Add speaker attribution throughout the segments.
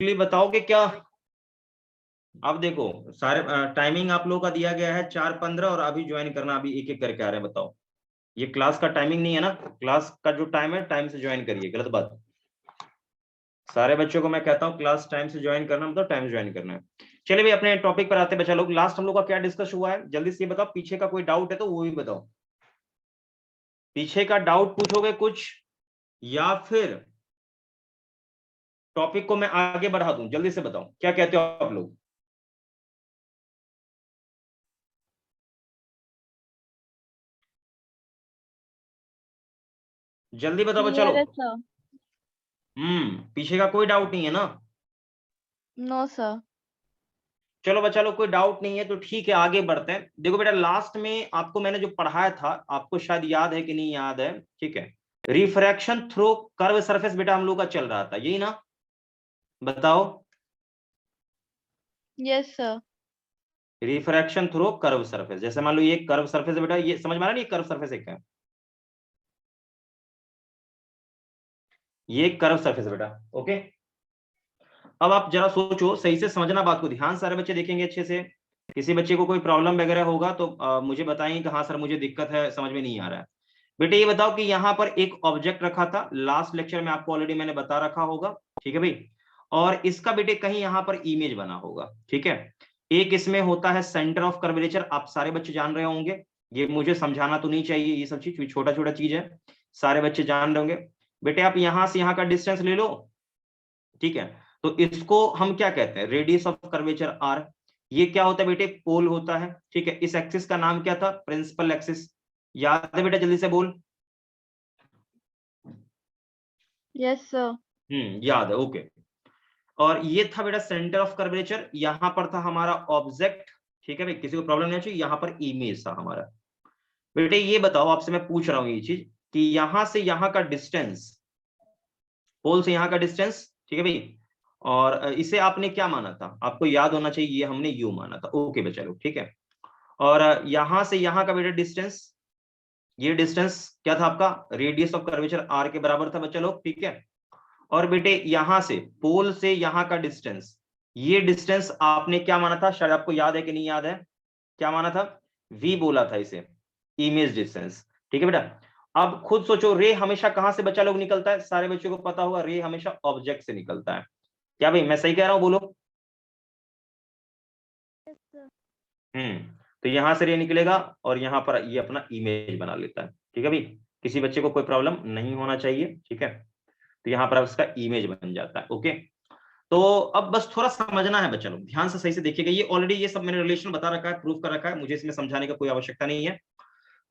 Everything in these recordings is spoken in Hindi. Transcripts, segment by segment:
Speaker 1: क्विकली बताओगे क्या? अब देखो सारे टाइमिंग आप लोगों का दिया गया है 4:15 और अभी ज्वाइन करना, अभी एक एक करके आ रहे हैं। बताओ, ये क्लास का टाइमिंग नहीं है ना, क्लास का जो टाइम है टाइम से ज्वाइन करिए। गलत बात, सारे बच्चों को मैं कहता हूँ क्लास टाइम से ज्वाइन करना, मतलब टाइम से ज्वाइन करना है। चलिए भाई अपने टॉपिक पर आते हैं बच्चा लोग। लास्ट हम लोग का क्या डिस्कस हुआ है, जल्दी से ये बताओ। पीछे का कोई डाउट है तो वो भी बताओ। पीछे का डाउट पूछोगे कुछ, या फिर टॉपिक को मैं आगे बढ़ा दूं? जल्दी से बताओ, क्या कहते हो आप लोग? जल्दी बताओ बच्चा
Speaker 2: क्लियर है
Speaker 1: लोग।
Speaker 2: सर।
Speaker 1: पीछे का कोई डाउट नहीं है ना?
Speaker 2: No sir.
Speaker 1: चलो बच्चा लोग कोई डाउट नहीं है तो ठीक है, आगे बढ़ते हैं। देखो बेटा, लास्ट में आपको मैंने जो पढ़ाया था, आपको शायद याद है कि नहीं याद है, ठीक है। रिफ्रैक्शन थ्रू कर्व सरफेस बेटा हम लोग का चल रहा था, यही ना? बताओ।
Speaker 2: Yes sir.
Speaker 1: Refraction through curve surface, जैसे मान लो ये कर्व सरफेस है बेटा, ये समझ में आ रहा नहीं, कर्व सरफेस एक है, ये कर्व सरफेस बेटा। ओके, अब आप जरा सोचो, सही से समझना बात को, ध्यान सारे बच्चे देखेंगे अच्छे से। किसी बच्चे को कोई प्रॉब्लम वगैरह होगा तो मुझे बताएंगे कि हाँ सर मुझे दिक्कत है, समझ में नहीं आ रहा है। बेटे ये बताओ कि यहाँ पर एक ऑब्जेक्ट रखा था, लास्ट लेक्चर में आपको ऑलरेडी मैंने बता रखा होगा, ठीक है भाई। और इसका बेटे कहीं यहाँ पर इमेज बना होगा, ठीक है। एक इसमें होता है सेंटर ऑफ कर्वेचर, आप सारे बच्चे जान रहे होंगे, ये मुझे समझाना तो नहीं चाहिए, ये सब चीज छोटा छोटा चीज है, सारे बच्चे जान रहे होंगे। बेटे आप यहां से यहाँ का डिस्टेंस ले लो, ठीक है। तो इसको हम क्या कहते हैं, रेडियस ऑफ कर्वेचर आर। ये क्या होता है बेटे, पोल होता है, ठीक है। इस एक्सिस का नाम क्या था, प्रिंसिपल एक्सिस। याद है बेटा, जल्दी से बोल।
Speaker 2: Yes sir.
Speaker 1: याद है, ओके। और ये था बेटा सेंटर ऑफ कर्वेचर, यहां पर था हमारा ऑब्जेक्ट, ठीक है भाई, किसी को प्रॉब्लम नहीं चाहिए। यहां पर इमेज था हमारा। बेटे ये बताओ, आपसे मैं पूछ रहा हूं ये चीज कि यहां से यहां का डिस्टेंस, पोल से यहां का डिस्टेंस, ठीक है भाई, और इसे आपने क्या माना था, आपको याद होना चाहिए, ये हमने यू माना था। ओके बच्चा लोग, ठीक है। और यहां से यहां का बेटा डिस्टेंस, ये डिस्टेंस क्या था आपका, रेडियस ऑफ कर्वेचर आर के बराबर था बच्चा लोग, ठीक है। और बेटे यहां से पोल से यहां का डिस्टेंस, ये डिस्टेंस आपने क्या माना था, शायद आपको याद है कि नहीं याद है, क्या माना था, वी बोला था इसे, इमेज डिस्टेंस, ठीक है बेटा। अब खुद सोचो, रे हमेशा कहां से बच्चा लोग निकलता है, सारे बच्चों को पता होगा, रे हमेशा ऑब्जेक्ट से निकलता है। क्या भाई मैं सही कह रहा हूं, बोलो। तो यहां से रे निकलेगा और यहां पर ये अपना इमेज बना लेता है, ठीक है भाई। किसी बच्चे को कोई प्रॉब्लम नहीं होना चाहिए, ठीक है। तो यहाँ पर उसका इमेज बन जाता है, ओके। तो अब बस थोड़ा समझना है बच्चा लोग, ध्यान से सही से देखिएगा। ये ऑलरेडी ये सब मैंने रिलेशन बता रखा है, प्रूफ कर रखा है, मुझे इसमें समझाने का कोई आवश्यकता नहीं है।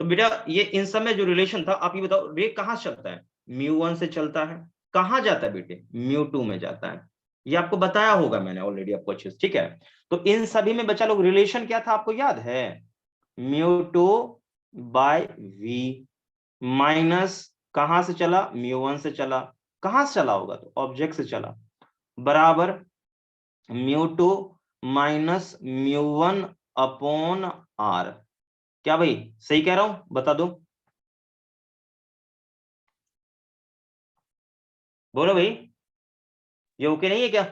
Speaker 1: तो बेटा ये इन सब में जो रिलेशन था, आप ये बताओ रे कहां से चलता है, म्यू 1 से चलता है, कहां जाता है बेटे, म्यू 2 में जाता है। ये आपको बताया होगा मैंने ऑलरेडी आपको अच्छे से, ठीक है। तो इन सभी में बच्चा लोग रिलेशन क्या था, आपको याद है, म्यू 2 बाय वी, माइनस कहां से चला, म्यू 1 से चला, कहां से चला होगा तो ऑब्जेक्ट से चला, बराबर mu 2 minus mu 1 upon R. क्या भाई सही कह रहा हूं, बता दो, बोलो भाई, ये ओके नहीं है क्या?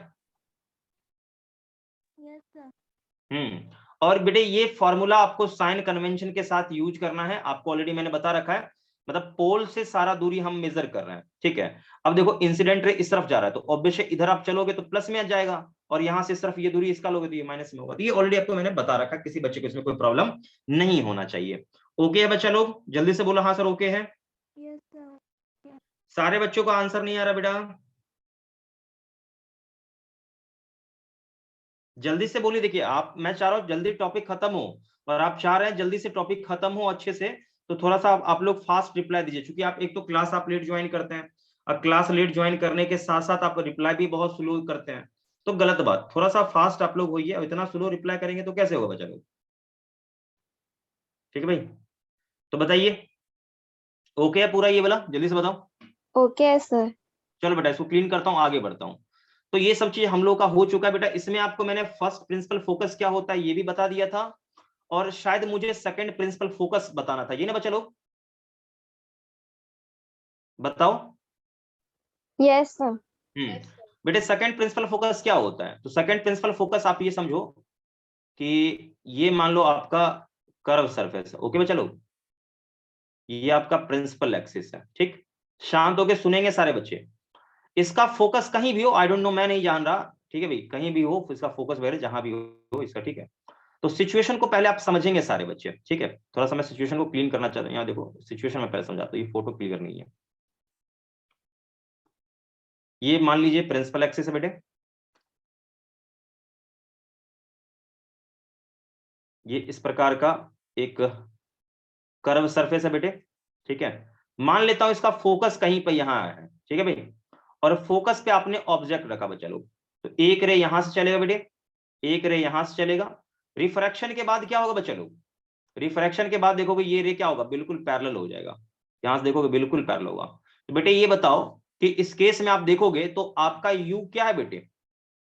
Speaker 2: Yes sir.
Speaker 1: और बेटे ये फॉर्मूला आपको साइन कन्वेंशन के साथ यूज करना है, आपको ऑलरेडी मैंने बता रखा है। मतलब पोल से सारा दूरी हम मेजर कर रहे हैं, ठीक है। अब देखो इंसिडेंट रे इस तरफ जा रहा है, तो ऑब्वियसली इधर आप चलोगे तो प्लस में आ जाएगा, और यहां से इस तरफ ये दूरी इसका लोगे तो ये माइनस में होगा। तो ये ऑलरेडी आपको मैंने बता रखा है, किसी बच्चे को इसमें कोई प्रॉब्लम नहीं होना चाहिए। ओके है बच्चा लोग, जल्दी से बोलो हाँ सर ओके है।
Speaker 2: Yes sir.
Speaker 1: सारे बच्चों का आंसर नहीं आ रहा बेटा, जल्दी से बोलिए। देखिए आप, मैं चाह रहा हूं जल्दी टॉपिक खत्म हो, और आप चाह रहे हैं जल्दी से टॉपिक खत्म हो अच्छे से, तो थोड़ा सा आप लोग फास्ट रिप्लाई दीजिए, क्योंकि आप एक तो क्लास आप लेट ज्वाइन करते हैं, और क्लास लेट ज्वाइन करने के साथ साथ आप रिप्लाई भी बहुत स्लो करते हैं, तो गलत बात। थोड़ा सा फास्ट आप लोग होइए, और इतना स्लो रिप्लाई करेंगे तो कैसे होगा बच्चा लोग, ठीक है भाई। तो बताइए ओके है पूरा ये वाला, जल्दी से बताओ।
Speaker 2: Okay sir.
Speaker 1: चलो बेटा इसको क्लीन करता हूँ, आगे बढ़ता हूँ। तो ये सब चीज हम लोग का हो चुका है बेटा। इसमें आपको मैंने फर्स्ट प्रिंसिपल फोकस क्या होता है ये भी बता दिया था, और शायद मुझे सेकंड प्रिंसिपल फोकस बताना था, ये ना बच्चा लोग, बताओ।
Speaker 2: Yes sir.
Speaker 1: हम्म बेटे सेकंड प्रिंसिपल फोकस क्या होता है? तो सेकंड प्रिंसिपल फोकस आप ये समझो कि ये मान लो आपका कर्व सरफेस है, ओके बच्चा लोग, ये आपका प्रिंसिपल एक्सिस है, ठीक। शांत होके सुनेंगे सारे बच्चे। इसका फोकस कहीं भी हो, आई डोंट नो, मैं नहीं जान रहा, ठीक है भाई, कहीं भी हो इसका फोकस वगैरह जहां भी हो इसका, ठीक है। तो सिचुएशन को पहले आप समझेंगे सारे बच्चे, ठीक है। थोड़ा सा मैं सिचुएशन को क्लीन करना चाहता हूँ। यहाँ देखो सिचुएशन में पहले समझाता हूँ, ये फोटो क्लियर नहीं है। ये मान लीजिए प्रिंसिपल एक्सिस है बेटे, ये इस प्रकार का एक कर्व सरफेस है बेटे, ठीक है। मान लेता हूं इसका फोकस कहीं पे यहाँ है, ठीक है भाई, और फोकस पे आपने ऑब्जेक्ट रखा बच्चा लोग। तो एक रे यहां से चलेगा बेटे, एक रे यहां से चलेगा। रिफ्रैक्शन के बाद क्या होगा बच्चा लोग? रिफ्रैक्शन के बाद देखोगे ये रे क्या होगा, बिल्कुल पैरेलल हो जाएगा। यहां से देखोगे बिल्कुल पैरेलल होगा। तो बेटे ये बताओ कि इस केस में आप देखोगे तो आपका यू क्या है बेटे?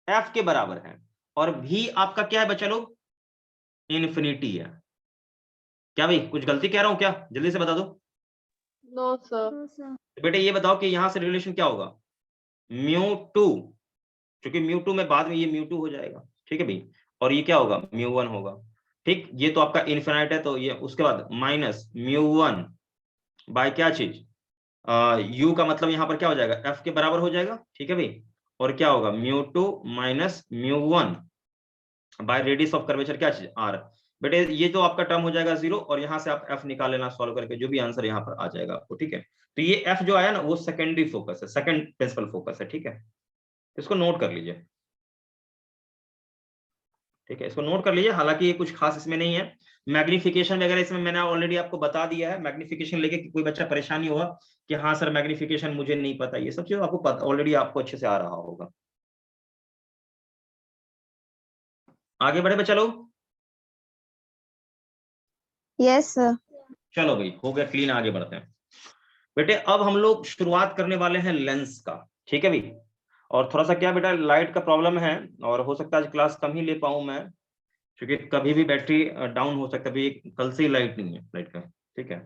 Speaker 1: एफ के बराबर है, और भी आपका क्या है बच्चा लोग? इन्फिनिटी है। क्या भाई कुछ गलती कह रहा हूं क्या? जल्दी से बता दो।
Speaker 2: No sir.
Speaker 1: तो बेटे ये बताओ कि यहां से रिलेशन क्या होगा? μ2, क्योंकि μ2 में बाद में ये μ2 हो जाएगा, ठीक है भाई, और ये क्या होगा? μ1 होगा, ठीक। ये तो आपका इन्फिनाइट है, तो ये उसके बाद माइनस μ1 बाय क्या चीज? u का मतलब यहां पर क्या हो जाएगा? f के बराबर हो जाएगा, ठीक है भाई। और क्या होगा? μ2 minus μ1 by radius of curvature क्या चीज? r। बेटे ये तो आपका टर्म हो जाएगा 0, और यहां से आप f निकाल लेना सॉल्व करके, जो भी आंसर यहां पर आ जाएगा आपको, ठीक है। तो ये f जो आया ना वो सेकेंडरी फोकस है, सेकंड प्रिंसिपल फोकस है, ठीक है। इसको नोट कर लीजिए, ठीक है, इसको नोट कर लीजिए। हालांकि ये कुछ खास इसमें नहीं है। मैग्निफिकेशन वगैरह इसमें मैंने ऑलरेडी आपको बता दिया है। मैग्निफिकेशन लेके कोई बच्चा परेशानी होगा कि हाँ सर मैग्निफिकेशन मुझे नहीं पता, ये सब चीज आपको पता ऑलरेडी, आपको अच्छे से आ रहा होगा। आगे बढ़े बच्चा लोग?
Speaker 2: Yes sir.
Speaker 1: चलो भाई हो गया क्लीन, आगे बढ़ते हैं। बेटे अब हम लोग शुरुआत करने वाले हैं लेंस का, ठीक है भाई। और थोड़ा सा क्या बेटा लाइट का प्रॉब्लम है, और हो सकता है आज क्लास कम ही ले पाऊं मैं, क्योंकि कभी भी बैटरी डाउन हो सकता है भाई। कल से ही लाइट नहीं है लाइट का, ठीक है।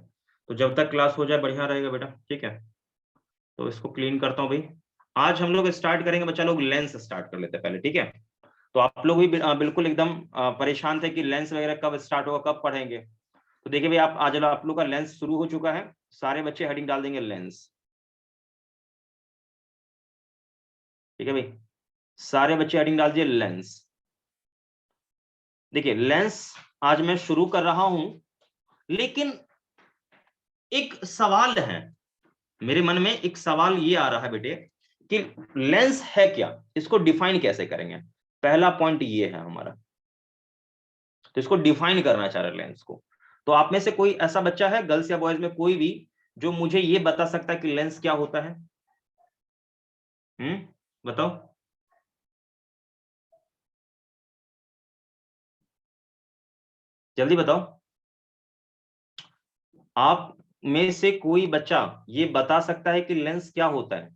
Speaker 1: तो जब तक क्लास हो जाए बढ़िया रहेगा बेटा, ठीक है। तो इसको क्लीन करता हूँ भाई। आज हम लोग स्टार्ट करेंगे बच्चा लोग, लेंस स्टार्ट कर लेते हैं पहले, ठीक है। तो आप लोग भी बिल्कुल एकदम परेशान थे कि लेंस वगैरह कब स्टार्ट होगा, कब पढ़ेंगे। तो देखिए भाई आप आज आप लोग का लेंस शुरू हो चुका है। सारे बच्चे हेडिंग डाल देंगे लेंस, ठीक है भाई। सारे बच्चे हेडिंग डाल दिए लेंस। देखिए लेंस आज मैं शुरू कर रहा हूं, लेकिन एक सवाल है मेरे मन में, एक सवाल ये आ रहा है बेटे कि लेंस है क्या, इसको डिफाइन कैसे करेंगे। पहला पॉइंट ये है हमारा, तो इसको डिफाइन करना चाह रहे हैं लेंस को। तो आप में से कोई ऐसा बच्चा है, गर्ल्स या बॉयज में कोई भी, जो मुझे ये बता सकता है कि लेंस क्या होता है? बताओ। जल्दी बताओ। आप में से कोई बच्चा ये बता सकता है कि लेंस क्या होता है?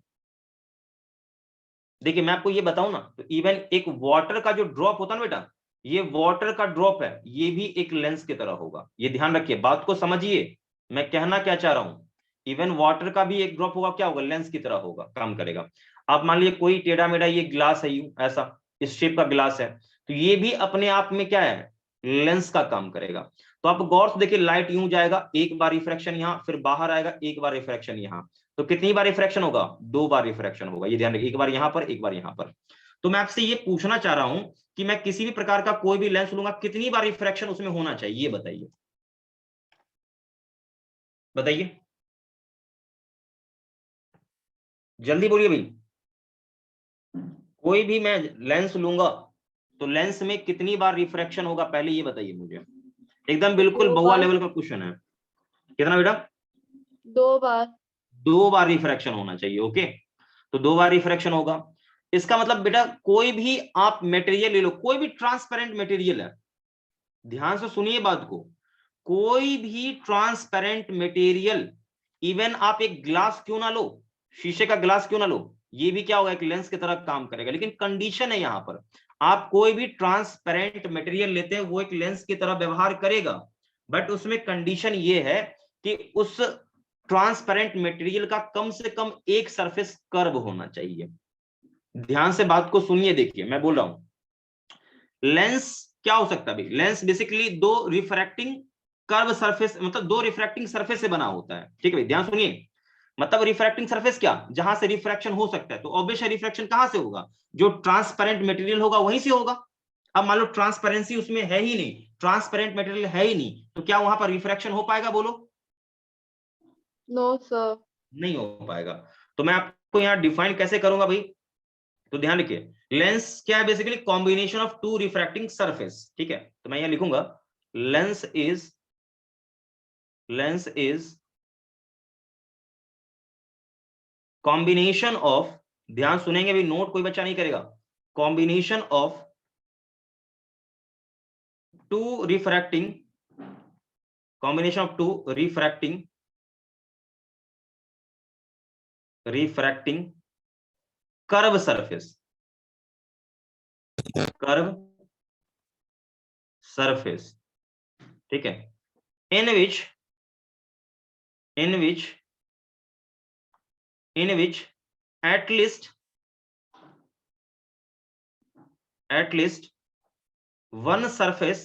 Speaker 1: देखिए मैं आपको ये बताऊं ना, तो इवन एक वाटर का जो ड्रॉप होता है ना बेटा, ये वाटर का ड्रॉप है, ये भी एक लेंस की तरह होगा। ये ध्यान रखिए, बात को समझिए मैं कहना क्या चाह रहा हूं। इवन वाटर का भी एक ड्रॉप होगा, क्या होगा? लेंस की तरह होगा, काम करेगा। आप मान लीजिए कोई टेढ़ा मेढ़ा ये ग्लास है, यू ऐसा इस शेप का ग्लास है, तो ये भी अपने आप में क्या है? लेंस का काम करेगा। तो आप गौर से देखिए, लाइट यूं जाएगा, एक बार रिफ्रैक्शन यहां, फिर बाहर आएगा, एक बार रिफ्रैक्शन यहां। तो कितनी बार रिफ्रैक्शन होगा? 2 बार रिफ्रैक्शन होगा, ये ध्यान रखिए, एक बार यहां पर, एक बार यहां पर। तो मैं आपसे ये पूछना चाह रहा हूं कि मैं किसी भी प्रकार का कोई भी लेंस लूंगा, कितनी बार रिफ्रैक्शन उसमें होना चाहिए, ये बताइए, बताइए जल्दी बोलिए भाई। कोई भी मैं लेंस लूंगा तो लेंस में कितनी बार रिफ्रैक्शन होगा, पहले ये बताइए मुझे। एकदम बिल्कुल
Speaker 2: 2
Speaker 1: बहुआ
Speaker 2: बार।
Speaker 1: लेवल का क्वेश्चन है। कितना बेटा?
Speaker 2: 2 बार।
Speaker 1: 2 बार रिफ्रैक्शन होना चाहिए, ओके। तो 2 बार रिफ्रैक्शन होगा। इसका मतलब बेटा कोई भी आप मटेरियल ले लो, कोई भी ट्रांसपेरेंट मटेरियल है, ध्यान से सुनिए बात को, कोई भी ट्रांसपेरेंट मटेरियल, इवन आप एक ग्लास क्यों ना लो, शीशे का ग्लास क्यों ना लो, ये भी क्या होगा? एक लेंस की तरह काम करेगा। लेकिन कंडीशन है यहां पर, आप कोई भी ट्रांसपेरेंट मटेरियल लेते हैं वो एक लेंस की तरह व्यवहार करेगा, बट उसमें कंडीशन ये है कि उस ट्रांसपेरेंट मटेरियल का कम से कम एक सरफेस कर्व होना चाहिए। ध्यान से बात को सुनिए, देखिए मैं बोल रहा हूं लेंस क्या हो सकता है भाई, लेंस बेसिकली दो रिफ्रैक्टिंग कर्व सरफेस, मतलब दो रिफ्रैक्टिंग सरफेस से बना होता है, ठीक है भाई, ध्यान सुनिए। मतलब रिफ्रैक्टिंग सरफेस क्या, जहां से रिफ्रैक्शन हो सकता है, तो ऑब्वियस है रिफ्रैक्शन कहां से होगा, जो ट्रांसपेरेंट मटेरियल होगा वहीं से होगा। अब मान लो ट्रांसपेरेंसी उसमें है ही नहीं, ट्रांसपेरेंट मटेरियल है ही नहीं, तो क्या वहां पर रिफ्रैक्शन हो पाएगा, बोलो?
Speaker 2: No sir.
Speaker 1: नहीं हो पाएगा। तो मैं आपको यहाँ डिफाइन कैसे करूंगा भाई, तो ध्यान रखिए, लेंस क्या है, basically combination of two refracting surface, ठीक है। तो मैं यहाँ लिखूंगा लेंस इज कॉम्बिनेशन ऑफ, ध्यान सुनेंगे भी, नोट कोई बच्चा नहीं करेगा, combination of two refracting, combination of two refracting curve surface, curve surface, ठीक है, इन विच at least one surface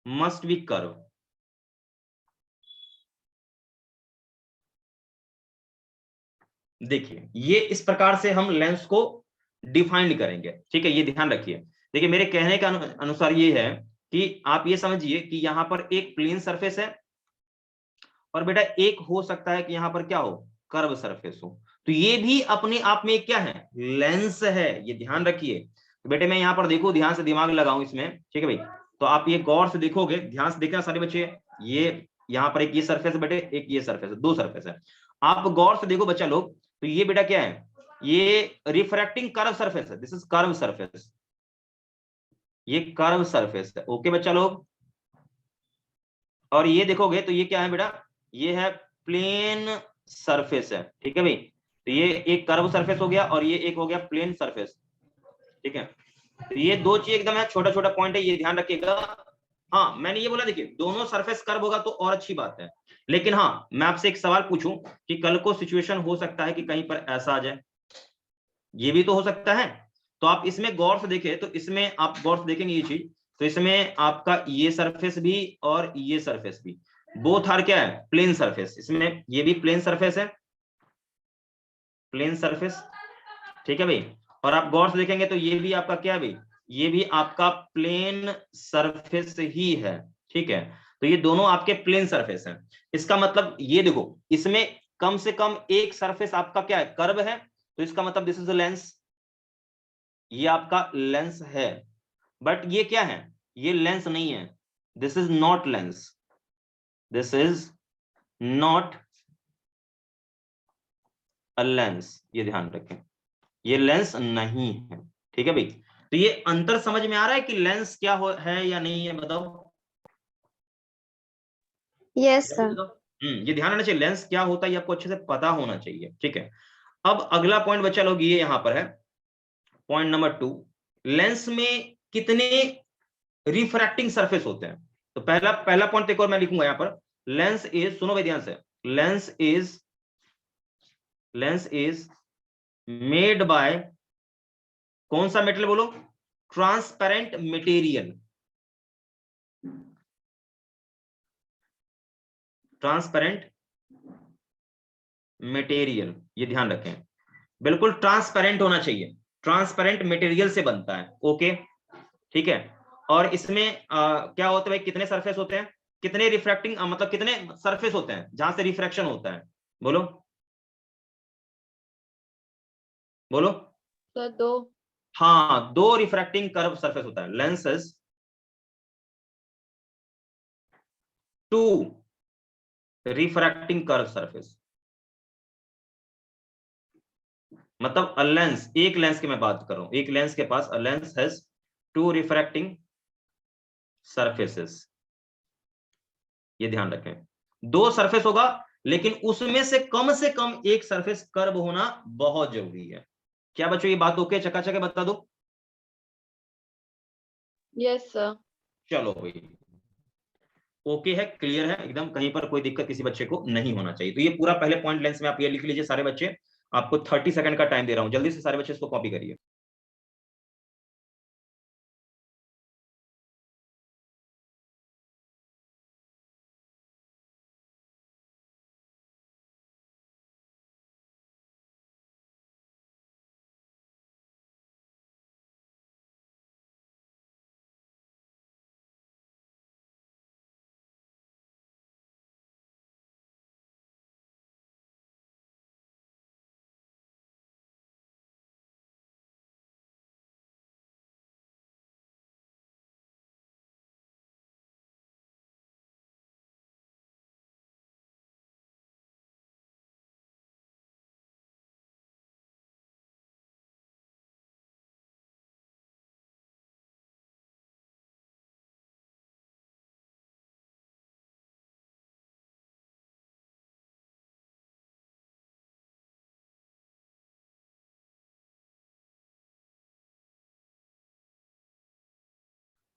Speaker 1: must be curve। देखिए ये इस प्रकार से हम लेंस को डिफाइन करेंगे, ठीक है, ये ध्यान रखिए। देखिए मेरे कहने का अनुसार ये है कि आप ये समझिए कि यहां पर एक प्लेन सरफेस है, और बेटा एक हो सकता है कि यहां पर क्या हो, कर्व सरफेस हो, तो ये भी अपने आप में क्या है, लेंस है, ये ध्यान रखिए। तो बेटे मैं यहां पर देखो, ध्यान से दिमाग लगाऊं इसमें, ठीक है भाई, तो आप ये गौर से देखोगे, ध्यान से देखना सारे बच्चे, ये यहाँ पर एक ये सरफेस है बेटे, एक ये सरफेस है, दो सरफेस है, आप गौर से देखो बच्चा लोग, तो ये बेटा क्या है, ये रिफ्रैक्टिंग कर्व सरफेस है, दिस इज कर्व सरफेस, ये कर्व सरफेस है, ओके बच्चा लोग। और ये देखोगे तो ये क्या है बेटा, ये है प्लेन सरफेस है, ठीक है भाई, तो ये एक कर्व सरफेस हो गया और ये एक हो गया प्लेन सरफेस, ठीक है। तो ये दो चीज एकदम है, छोटा छोटा पॉइंट है, ये ध्यान रखिएगा। हाँ मैंने ये बोला, देखिए दोनों सरफेस कर्व होगा तो और अच्छी बात है, लेकिन हाँ मैं आपसे एक सवाल पूछूं कि कल को सिचुएशन हो सकता है कि कहीं पर ऐसा आ जाए, ये भी तो हो सकता है, तो आप इसमें गौर से देखें, तो इसमें आप गौर से देखेंगे ये चीज, तो इसमें आपका ये सरफेस भी और ये सरफेस भी, बोथ आर क्या है, प्लेन सरफेस, इसमें ये भी प्लेन सरफेस है, प्लेन सरफेस, ठीक है भाई। और आप गौर से देखेंगे तो ये भी आपका क्या है भाई, ये भी आपका प्लेन सरफेस ही है, ठीक है। तो ये दोनों आपके प्लेन सरफेस हैं, इसका मतलब ये देखो, इसमें कम से कम एक सरफेस आपका क्या है, कर्व है, तो इसका मतलब दिस इज अ लेंस, ये आपका लेंस है। बट ये क्या है, ये लेंस नहीं है, this is not lens, this is not a lens, ये ध्यान रखें, ये लेंस नहीं है, ठीक है भाई। तो ये अंतर समझ में आ रहा है कि लेंस क्या है या नहीं है, बताओ?
Speaker 2: Yes sir.
Speaker 1: ये ध्यान रखना चाहिए, लेंस क्या होता है ये आपको अच्छे से पता होना चाहिए, ठीक है। अब अगला पॉइंट बच्चा लोग ये यहां पर है, पॉइंट नंबर 2, लेंस में कितने रिफ्रैक्टिंग सरफेस होते हैं। तो पहला पहला पॉइंट एक और मैं लिखूंगा यहां पर, लेंस इज, सुनो भाई ध्यान से, लेंस इज मेड बाय, कौन सा मेटेरियल बोलो, ट्रांसपेरेंट मटेरियल, ट्रांसपेरेंट मटेरियल, ये ध्यान रखें, बिल्कुल ट्रांसपेरेंट होना चाहिए, ट्रांसपेरेंट मटेरियल से बनता है, ओके, ठीक है। और इसमें क्या होता है भाई, कितने सरफेस होते हैं, कितने रिफ्रैक्टिंग मतलब कितने सरफेस होते हैं जहां से रिफ्रैक्शन होता है, बोलो बोलो?
Speaker 2: सर दो।
Speaker 1: हाँ दो रिफ्रैक्टिंग कर्व सरफेस होता है, lenses two refracting curve surface, मतलब लेंस, एक लेंस की मैं बात कर रहा हूं, एक लेंस के पास lens has two refracting surfaces, ये ध्यान रखें, दो सरफेस होगा, लेकिन उसमें से कम एक सरफेस कर्व होना बहुत जरूरी है। क्या बच्चों ये बात ओके, चकाचक है, बता दो?
Speaker 2: Yes sir.
Speaker 1: चलो भाई, ओके है, क्लियर है एकदम, कहीं पर कोई दिक्कत किसी बच्चे को नहीं होना चाहिए। तो ये पूरा पहले पॉइंट लेंस में आप ये लिख लीजिए सारे बच्चे, आपको 30 सेकंड का टाइम दे रहा हूं, जल्दी से सारे बच्चे इसको कॉपी करिए।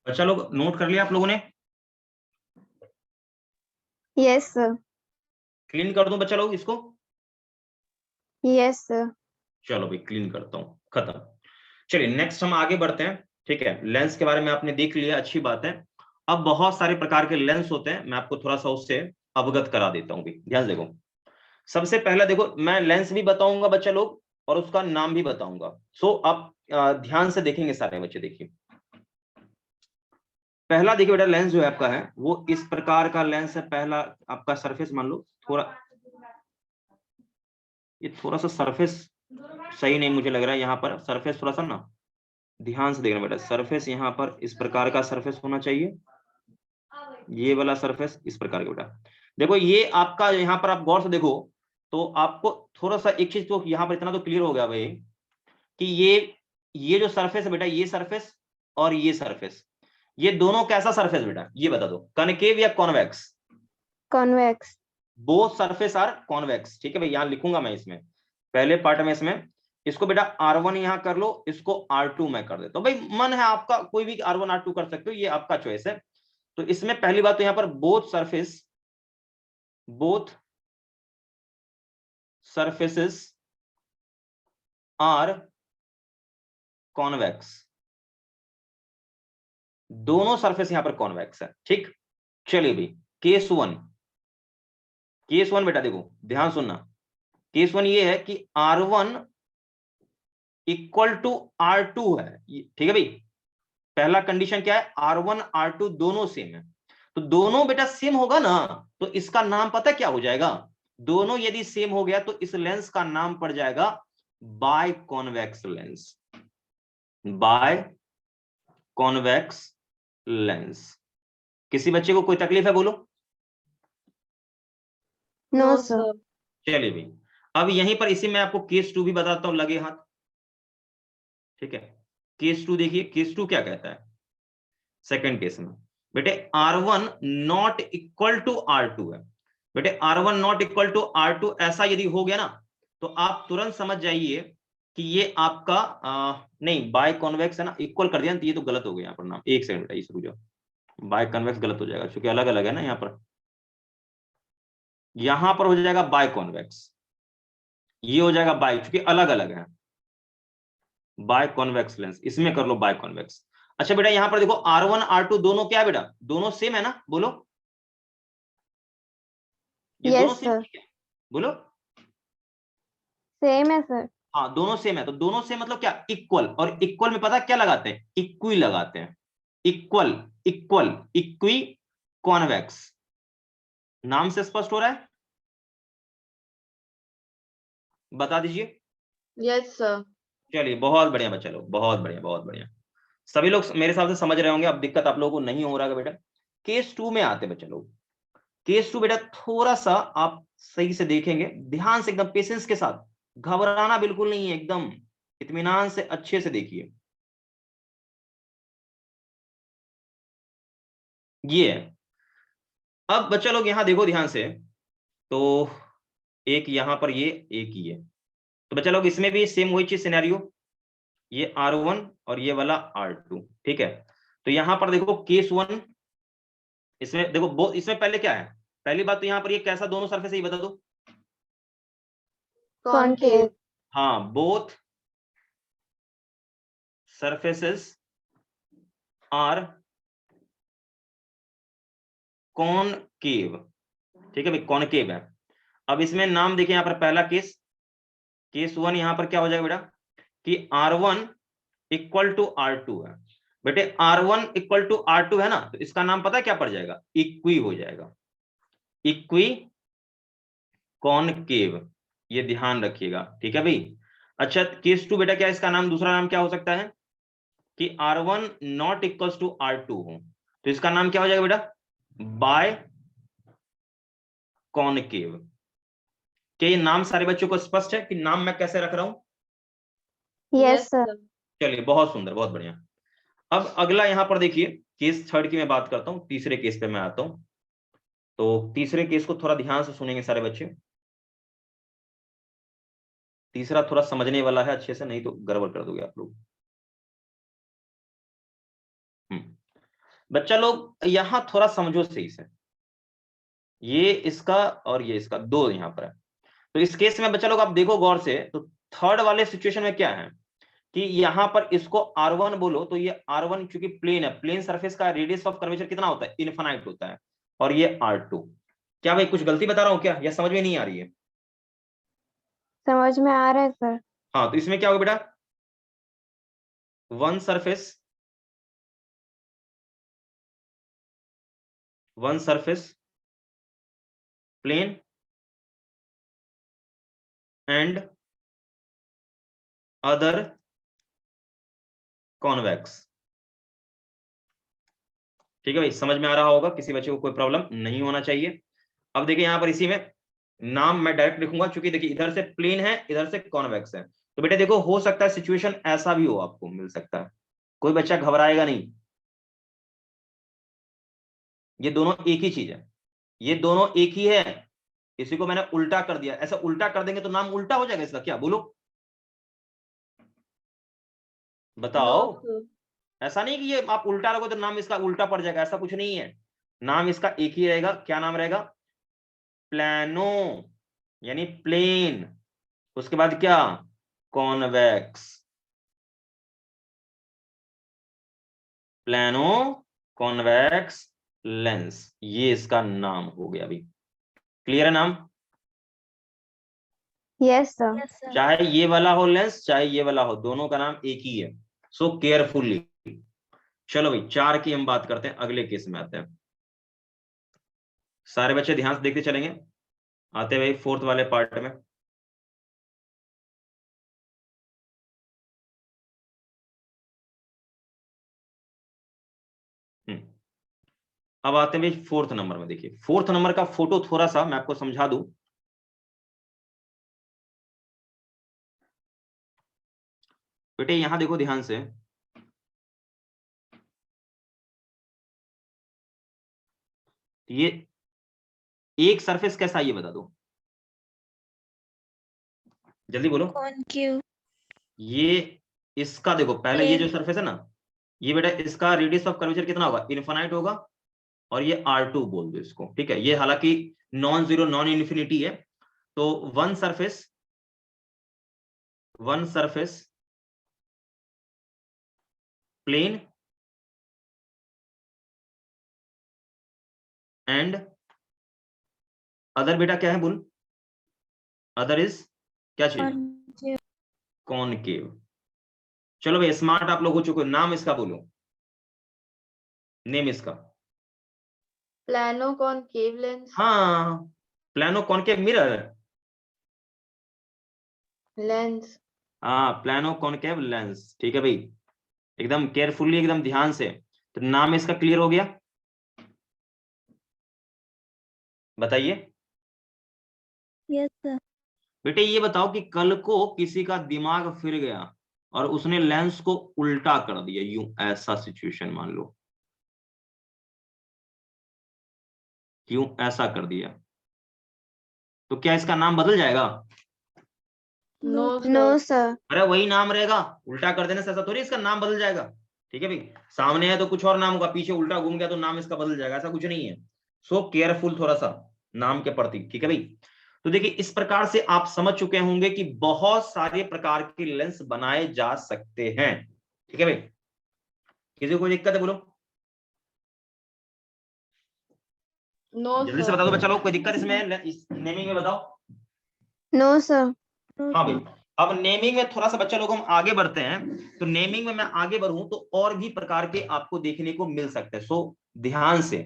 Speaker 1: बच्चा लोग नोट कर लिया आप लोगों ने?
Speaker 2: Yes sir.
Speaker 1: क्लीन कर दूं बच्चा लोग इसको?
Speaker 2: Yes sir.
Speaker 1: चलो भाई क्लीन करता हूं, खत्म। चलिए नेक्स्ट हम आगे बढ़ते हैं। ठीक है, लेंस के बारे में आपने देख लिया, अच्छी बात है। अब बहुत सारे प्रकार के लेंस होते हैं, मैं आपको थोड़ा सा उससे अवगत करा देता हूं। ध्यान देखो, सबसे पहला देखो, मैं लेंस भी बताऊंगा बच्चा लोग और उसका नाम भी बताऊंगा। सो आप ध्यान से देखेंगे सारे बच्चे। देखिए पहला देखिए बेटा, लेंस जो है आपका है वो इस प्रकार का लेंस है। पहला आपका सरफेस मान लो, थोड़ा ये थोड़ा सा सरफेस सही नहीं मुझे लग रहा है, यहाँ पर सरफेस थोड़ा सा ना ध्यान से देखना बेटा। सरफेस यहाँ पर इस प्रकार का सरफेस होना चाहिए, ये वाला सरफेस इस प्रकार का बेटा। देखो ये आपका, यहाँ पर आप गौर से देखो तो आपको थोड़ा सा एक चीज तो यहाँ पर इतना तो क्लियर हो गया भाई कि ये जो सरफेस है बेटा, ये सरफेस और ये सरफेस, ये दोनों कैसा सरफेस बेटा, ये बता दो, कनकेव या convex?
Speaker 2: Convex.
Speaker 1: Both surface are convex. ठीक है भाई, यहां लिखूंगा मैं इसमें पहले पार्ट में, इसमें इसको बेटा R1 यहां कर लो, इसको R2 में कर देता हूं। भाई मन है आपका, कोई भी R1 R2 कर सकते हो, ये आपका चॉइस है। तो इसमें पहली बात तो यहां पर बोथ सरफेसेस आर कॉन्वेक्स, दोनों सरफेस यहां पर कॉन्वेक्स है। ठीक, चलिए भाई केस वन बेटा देखो ध्यान सुनना। केस वन ये है कि R1 इक्वल टू R2 है, ठीक है भाई। पहला कंडीशन क्या है, R1 R2 दोनों सेम है। तो दोनों बेटा सेम होगा ना, तो इसका नाम पता क्या हो जाएगा, दोनों यदि सेम हो गया तो इस लेंस का नाम पड़ जाएगा biconvex lens. Biconvex lens. किसी बच्चे को कोई तकलीफ है बोलो?
Speaker 2: No sir.
Speaker 1: चलिए भाई, अब यहीं पर इसी में आपको केस 2 भी बताता हूं, लगे हाथ। ठीक है, केस 2 देखिए, केस 2 क्या कहता है। सेकंड केस में बेटे R1 not equal to R2 है। बेटे R1 not equal to R2 ऐसा यदि हो गया ना, तो आप तुरंत समझ जाइए कि ये आपका नहीं बाय कॉन्वेक्स है ना, इक्वल कर दिया ना, तो ये तो गलत हो गया यहाँ पर नाम। एक सेकंड बेटा, इसे रुक जाओ, बाय कॉन्वेक्स गलत हो जाएगा क्योंकि अलग अलग है ना। यहाँ पर हो जाएगा बाय कॉन्वेक्स, ये हो जाएगा बाय, क्योंकि अलग अलग है। बाय कॉन्वेक्स लेंस, इसमें कर लो बाय कॉन्वेक्स। अच्छा बेटा यहाँ पर देखो R1 R2 दोनों क्या है बेटा, दोनों सेम है ना, बोलो ये दोनों
Speaker 2: यस
Speaker 1: सेम
Speaker 2: सर।
Speaker 1: है, बोलो।
Speaker 2: सेम है सर।
Speaker 1: हाँ दोनों सेम है, तो दोनों सेम मतलब क्या, इक्वल। और इक्वल में पता क्या लगाते हैं, इक्वी लगाते हैं। इक्वल, इक्वल, इक्वी कॉन्वेक्स, नाम से स्पष्ट हो रहा है, बता दीजिए।
Speaker 2: Yes sir.
Speaker 1: चलिए बहुत बढ़िया बच्चा लोग, बहुत बढ़िया बहुत बढ़िया। सभी लोग मेरे हिसाब से समझ रहे होंगे, अब दिक्कत आप लोगों को नहीं हो रहा है बेटा। केस 2 में आते बच्चा लोग। केस 2 बेटा थोड़ा सा आप सही से देखेंगे, ध्यान से एकदम पेशेंस के साथ, घबराना बिल्कुल नहीं है, एकदम इत्मीनान से अच्छे से देखिए। ये है, अब बच्चा लोग यहां देखो ध्यान से, तो एक यहां पर ये, एक ये, तो बच्चा लोग इसमें भी सेम वही चीज सिनेरियो, ये R1 और ये वाला R2। ठीक है, तो यहां पर देखो केस 1 इसमें देखो इसमें पहले क्या है, पहली बात तो यहाँ पर ये कैसा दोनों सरफेस है ये बता दो।
Speaker 2: कॉनकेव।
Speaker 1: हाँ, बोथ सरफेसेस आर कॉनकेव, ठीक है भाई, कॉनकेव है। अब इसमें नाम देखिए यहाँ पर पहला केस 1 यहाँ पर क्या हो जाएगा बेटा कि R1 इक्वल टू R2 है। बेटे R1 इक्वल टू R2 है ना, तो इसका नाम पता है क्या पड़ जाएगा, इक्वी हो जाएगा, इक्वी कॉनकेव, ये ध्यान रखिएगा, ठीक है भाई। अच्छा केस 2 बेटा क्या इसका नाम, दूसरा नाम क्या हो सकता है कि R1 not equals to R2 हो, तो इसका नाम क्या हो जाएगा बेटा, बाय कॉनकेव। क्या ये नाम सारे बच्चों को स्पष्ट है कि नाम मैं कैसे रख रहा हूं?
Speaker 2: Yes sir.
Speaker 1: चलिए बहुत सुंदर, बहुत बढ़िया। अब अगला यहां पर देखिए केस 3 की मैं बात करता हूं, तीसरे केस पे मैं आता हूं। तो तीसरे केस को थोड़ा ध्यान से सुनेंगे सारे बच्चे, तीसरा थोड़ा समझने वाला है अच्छे से, नहीं तो गड़बड़ कर दोगे आप लोग। बच्चा लोग यहां थोड़ा समझो सही से, ये इसका और ये इसका दो यहां पर है। तो इस केस में बच्चा लोग आप देखो गौर से, तो थर्ड वाले सिचुएशन में क्या है कि यहां पर इसको R1 बोलो, तो ये R1 चूंकि प्लेन है, प्लेन सरफेस का रेडियस ऑफ कर्वेचर कितना होता है, इनफाइनाइट होता है, और ये R2। क्या भाई कुछ गलती बता रहा हूं क्या, या समझ में नहीं आ रही है?
Speaker 2: समझ में आ रहा है सर।
Speaker 1: हाँ, तो इसमें क्या होगा बेटा, one surface plane and other convex, ठीक है भाई, समझ में आ रहा होगा, किसी बच्चे को कोई प्रॉब्लम नहीं होना चाहिए। अब देखिए यहां पर इसी में नाम मैं डायरेक्ट लिखूंगा, क्योंकि देखिए इधर से प्लेन है, इधर से कॉन्वेक्स है, तो बेटे देखो हो सकता है सिचुएशन ऐसा भी हो, आपको मिल सकता है, कोई बच्चा घबराएगा नहीं, ये दोनों एक ही चीज है, ये दोनों एक ही है। इसी को मैंने उल्टा कर दिया, ऐसा उल्टा कर देंगे तो नाम उल्टा हो जाएगा इसका, क्या बोलो बताओ? ऐसा नहीं कि ये आप उल्टा रखो तो नाम इसका उल्टा पड़ जाएगा, ऐसा कुछ नहीं है, नाम इसका एक ही रहेगा। क्या नाम रहेगा, प्लानो, यानी प्लेन, उसके बाद क्या, कॉन्वेक्स, प्लानो कॉन्वेक्स लेंस, ये इसका नाम हो गया। अभी क्लियर है नाम?
Speaker 2: Yes sir.
Speaker 1: चाहे ये वाला हो लेंस, चाहे ये वाला हो, दोनों का नाम एक ही है, सो केयरफुली। चलो भाई 4 की हम बात करते हैं, अगले केस में आते हैं। सारे बच्चे ध्यान से देखते चलेंगे, आते हैं भाई 4th वाले पार्ट में। अब आते हैं भाई 4th नंबर में। देखिए 4th नंबर का फोटो थोड़ा सा मैं आपको समझा दूं। बेटे यहां देखो ध्यान से, ये एक सरफेस कैसा है ये बता दो, जल्दी बोलो।
Speaker 3: कॉनकेव।
Speaker 1: ये इसका देखो पहले, ये जो सरफेस है ना, ये बेटा इसका रेडियस ऑफ कर्वेचर कितना होगा, इनफाइनाइट होगा, और ये R2 बोल दो इसको, ठीक है। ये हालांकि नॉन जीरो नॉन इन्फिनिटी है, तो one surface plane and other बेटा क्या है बोल, अदर इज क्या चीज, कॉनकेव। चलो भाई स्मार्ट आप लोग हो चुके हो, नाम इसका बोलो, नेम इसका।
Speaker 2: Plano concave lens.
Speaker 1: हाँ, प्लानो कॉनकेव मिरर,
Speaker 2: लेंस।
Speaker 1: हाँ प्लानो कॉनकेव लेंस, ठीक है भाई, एकदम केयरफुली, एकदम ध्यान से। तो नाम इसका क्लियर हो गया, बताइए।
Speaker 3: Yes sir.
Speaker 1: बेटे ये बताओ कि कल को किसी का दिमाग फिर गया और उसने लेंस को उल्टा कर दिया, यूं ऐसा सिचुएशन मान लो, यूं ऐसा कर दिया, तो क्या इसका नाम बदल जाएगा?
Speaker 2: No sir.
Speaker 1: अरे वही नाम रहेगा, उल्टा कर देने से ऐसा थोड़ी इसका नाम बदल जाएगा। ठीक है भाई, सामने है तो कुछ और नाम होगा, पीछे उल्टा घूम गया तो नाम इसका बदल जाएगा, ऐसा कुछ नहीं है। सो केयरफुल थोड़ा सा नाम के प्रति, ठीक है भाई। तो देखिए इस प्रकार से आप समझ चुके होंगे कि बहुत सारे प्रकार के लेंस बनाए जा सकते हैं, ठीक है भाई। किसी को कोई दिक्कत है बोलो,
Speaker 2: नो
Speaker 1: जल्दी से
Speaker 2: सर।
Speaker 1: बता दो बच्चा लोग, कोई दिक्कत इसमें इस नेमिंग में बताओ।
Speaker 2: No sir.
Speaker 1: हाँ भाई, अब नेमिंग में थोड़ा सा बच्चा लोग हम आगे बढ़ते हैं, तो नेमिंग में मैं आगे बढ़ूं तो और भी प्रकार के आपको देखने को मिल सकते हैं। सो ध्यान से,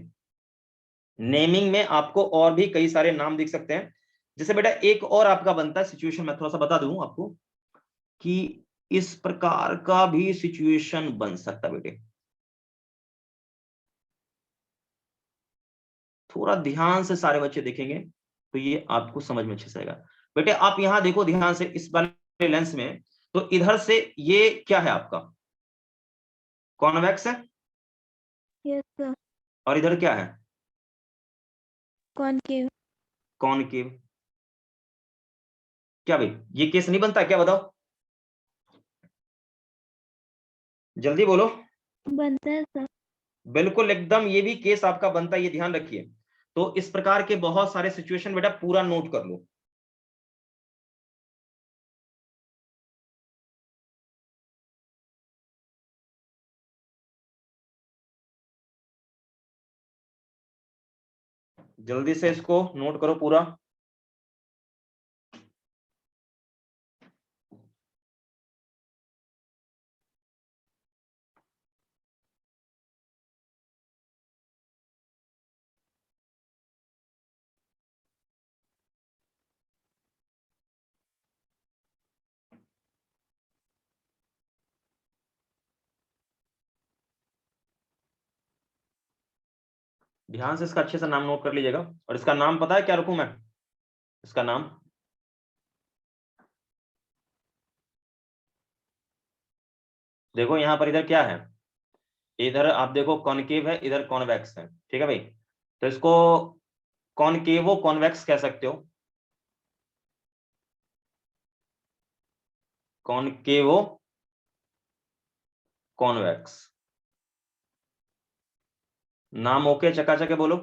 Speaker 1: नेमिंग में आपको और भी कई सारे नाम दिख सकते हैं। जैसे बेटा एक और आपका बनता है सिचुएशन, मैं थोड़ा सा बता दूं आपको कि इस प्रकार का भी सिचुएशन बन सकता है बेटे, थोड़ा ध्यान से सारे बच्चे देखेंगे तो ये आपको समझ में अच्छे से आएगा। बेटे आप यहां देखो ध्यान से इस वाले लेंस में, तो इधर से ये क्या है आपका, कॉन्वेक्स है,
Speaker 3: Yes, sir.
Speaker 1: और इधर क्या है,
Speaker 3: Concave.
Speaker 1: कॉनकेव। क्या भाई ये केस नहीं बनता क्या, बताओ जल्दी बोलो।
Speaker 3: बनता है सर।
Speaker 1: बिल्कुल एकदम, ये भी केस आपका बनता है, ये ध्यान रखिए। तो इस प्रकार के बहुत सारे सिचुएशन बेटा पूरा नोट कर लो। जल्दी से इसको नोट करो पूरा। ध्यान से इसका अच्छे से नाम नोट कर लीजिएगा, और इसका नाम पता है क्या रखूं मैं, इसका नाम देखो यहां पर, इधर क्या है, इधर आप देखो कॉनकेव है, इधर कॉन्वेक्स है, ठीक है भाई। तो इसको कॉनकेवो कॉन्वेक्स कह सकते हो, कॉनकेवो कॉन्वेक्स। नाम ओके, चकाचक है बोलो।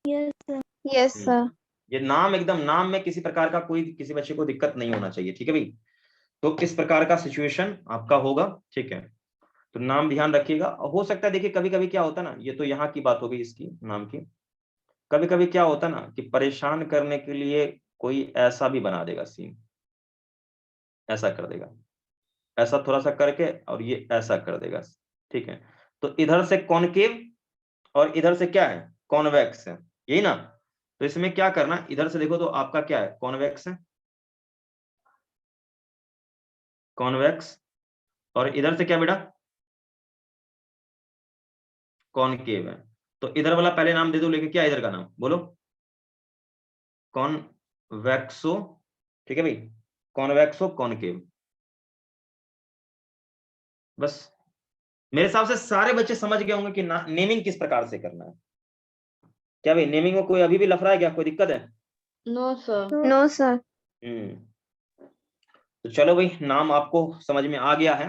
Speaker 3: Yes, sir.
Speaker 2: Yes sir.
Speaker 1: ये नाम एकदम, नाम में किसी प्रकार का कोई किसी बच्चे को दिक्कत नहीं होना चाहिए, ठीक है भाई। तो किस प्रकार का सिचुएशन आपका होगा, ठीक है। तो नाम ध्यान रखिएगा। हो सकता है देखिए कभी कभी क्या होता है ना, ये तो यहाँ की बात हो गई इसकी नाम की, कभी कभी क्या होता है ना कि परेशान करने के लिए कोई ऐसा भी बना देगा सीन, ऐसा कर देगा, ऐसा थोड़ा सा करके और ये ऐसा कर देगा, ठीक है। तो इधर से कॉनकेव और इधर से क्या है, कॉन्वेक्स है, यही ना। तो इसमें क्या करना, इधर से देखो तो आपका क्या है, कॉन्वेक्स है, कॉन्वेक्स, और इधर से क्या बेटा, कॉनकेव है। तो इधर वाला पहले नाम दे दो लेके, क्या इधर का नाम बोलो, कॉन्वेक्सो, ठीक है भाई, कॉन्वेक्सो कॉनकेव। बस मेरे हिसाब से सारे बच्चे समझ गए होंगे कि नेमिंग किस प्रकार से करना है। क्या भाई नेमिंग में कोई अभी भी लफड़ा है क्या, कोई दिक्कत है?
Speaker 2: No sir.
Speaker 3: No.
Speaker 2: No sir.
Speaker 1: तो चलो भाई, नाम आपको समझ में आ गया है।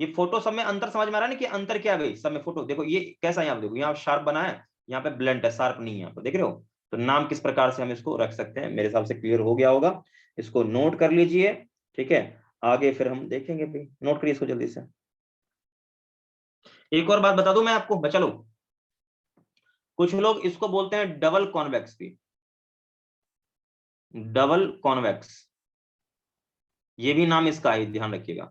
Speaker 1: ये फोटो सब में अंतर समझ में आ रहा है ना, कि अंतर क्या है भाई सब में, फोटो देखो ये कैसा है, यहाँ पे देखो, यहाँ शार्प बना है, यहाँ पे ब्लंट है, शार्प नहीं है, यहाँ पे देख रहे हो। तो नाम किस प्रकार से हम इसको रख सकते हैं, मेरे हिसाब से क्लियर हो गया होगा। इसको नोट कर लीजिए, ठीक है। आगे फिर हम देखेंगे भाई, नोट करिए इसको जल्दी से। एक और बात बता दूं मैं आपको बच्चा लोग, कुछ लोग इसको बोलते हैं डबल कॉन्वेक्स भी, डबल कॉन्वेक्स, ये भी नाम इसका है, ध्यान रखिएगा,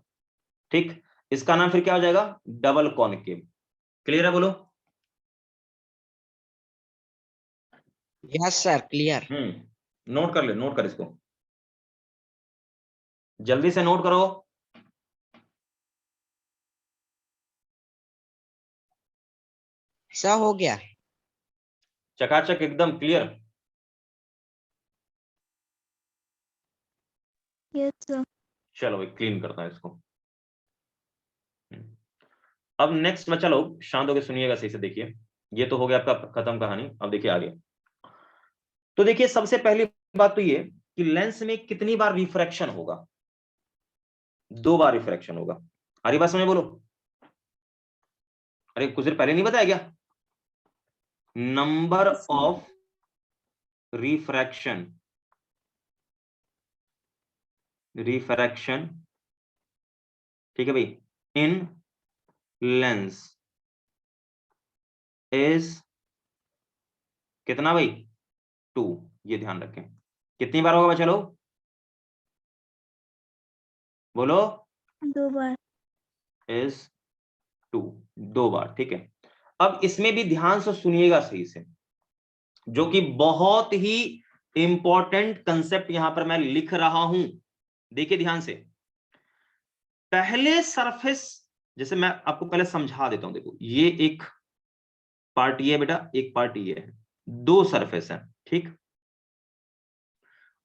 Speaker 1: ठीक। इसका नाम फिर क्या हो जाएगा, डबल कॉनकेव। क्लियर है बोलो।
Speaker 4: Yes sir, clear.
Speaker 1: नोट कर ले, नोट कर इसको, जल्दी से नोट करो।
Speaker 4: सर हो गया।
Speaker 1: चकाचक एकदम क्लियर।
Speaker 3: Yes, sir.
Speaker 1: चलो भाई क्लीन करता है इसको। अब नेक्स्ट बच्चा लोग शांत होकर सुनिएगा, सही से देखिए। ये तो हो गया आपका खत्म कहानी, अब देखिए आगे। तो देखिए सबसे पहली बात तो ये कि लेंस में कितनी बार रिफ्रैक्शन होगा, 2 बार रिफ्रैक्शन होगा। हरी बात समझ बोलो। अरे कुछ देर पहले नहीं बताया क्या? नंबर ऑफ रिफ्रैक्शन, रिफ्रैक्शन, ठीक है भाई, इन लेंस इज कितना भाई? 2। ये ध्यान रखें। कितनी बार होगा बच्चा लोग? बोलो।
Speaker 3: 2 बार।
Speaker 1: इज 2, 2 बार, ठीक है। अब इसमें भी ध्यान से सुनिएगा सही से, जो कि बहुत ही इंपॉर्टेंट कंसेप्ट यहां पर मैं लिख रहा हूं। देखिए ध्यान से, पहले सरफेस, जैसे मैं आपको पहले समझा देता हूं। देखो ये एक पार्ट ये है बेटा, एक पार्ट ये है, 2 सरफेस है, ठीक।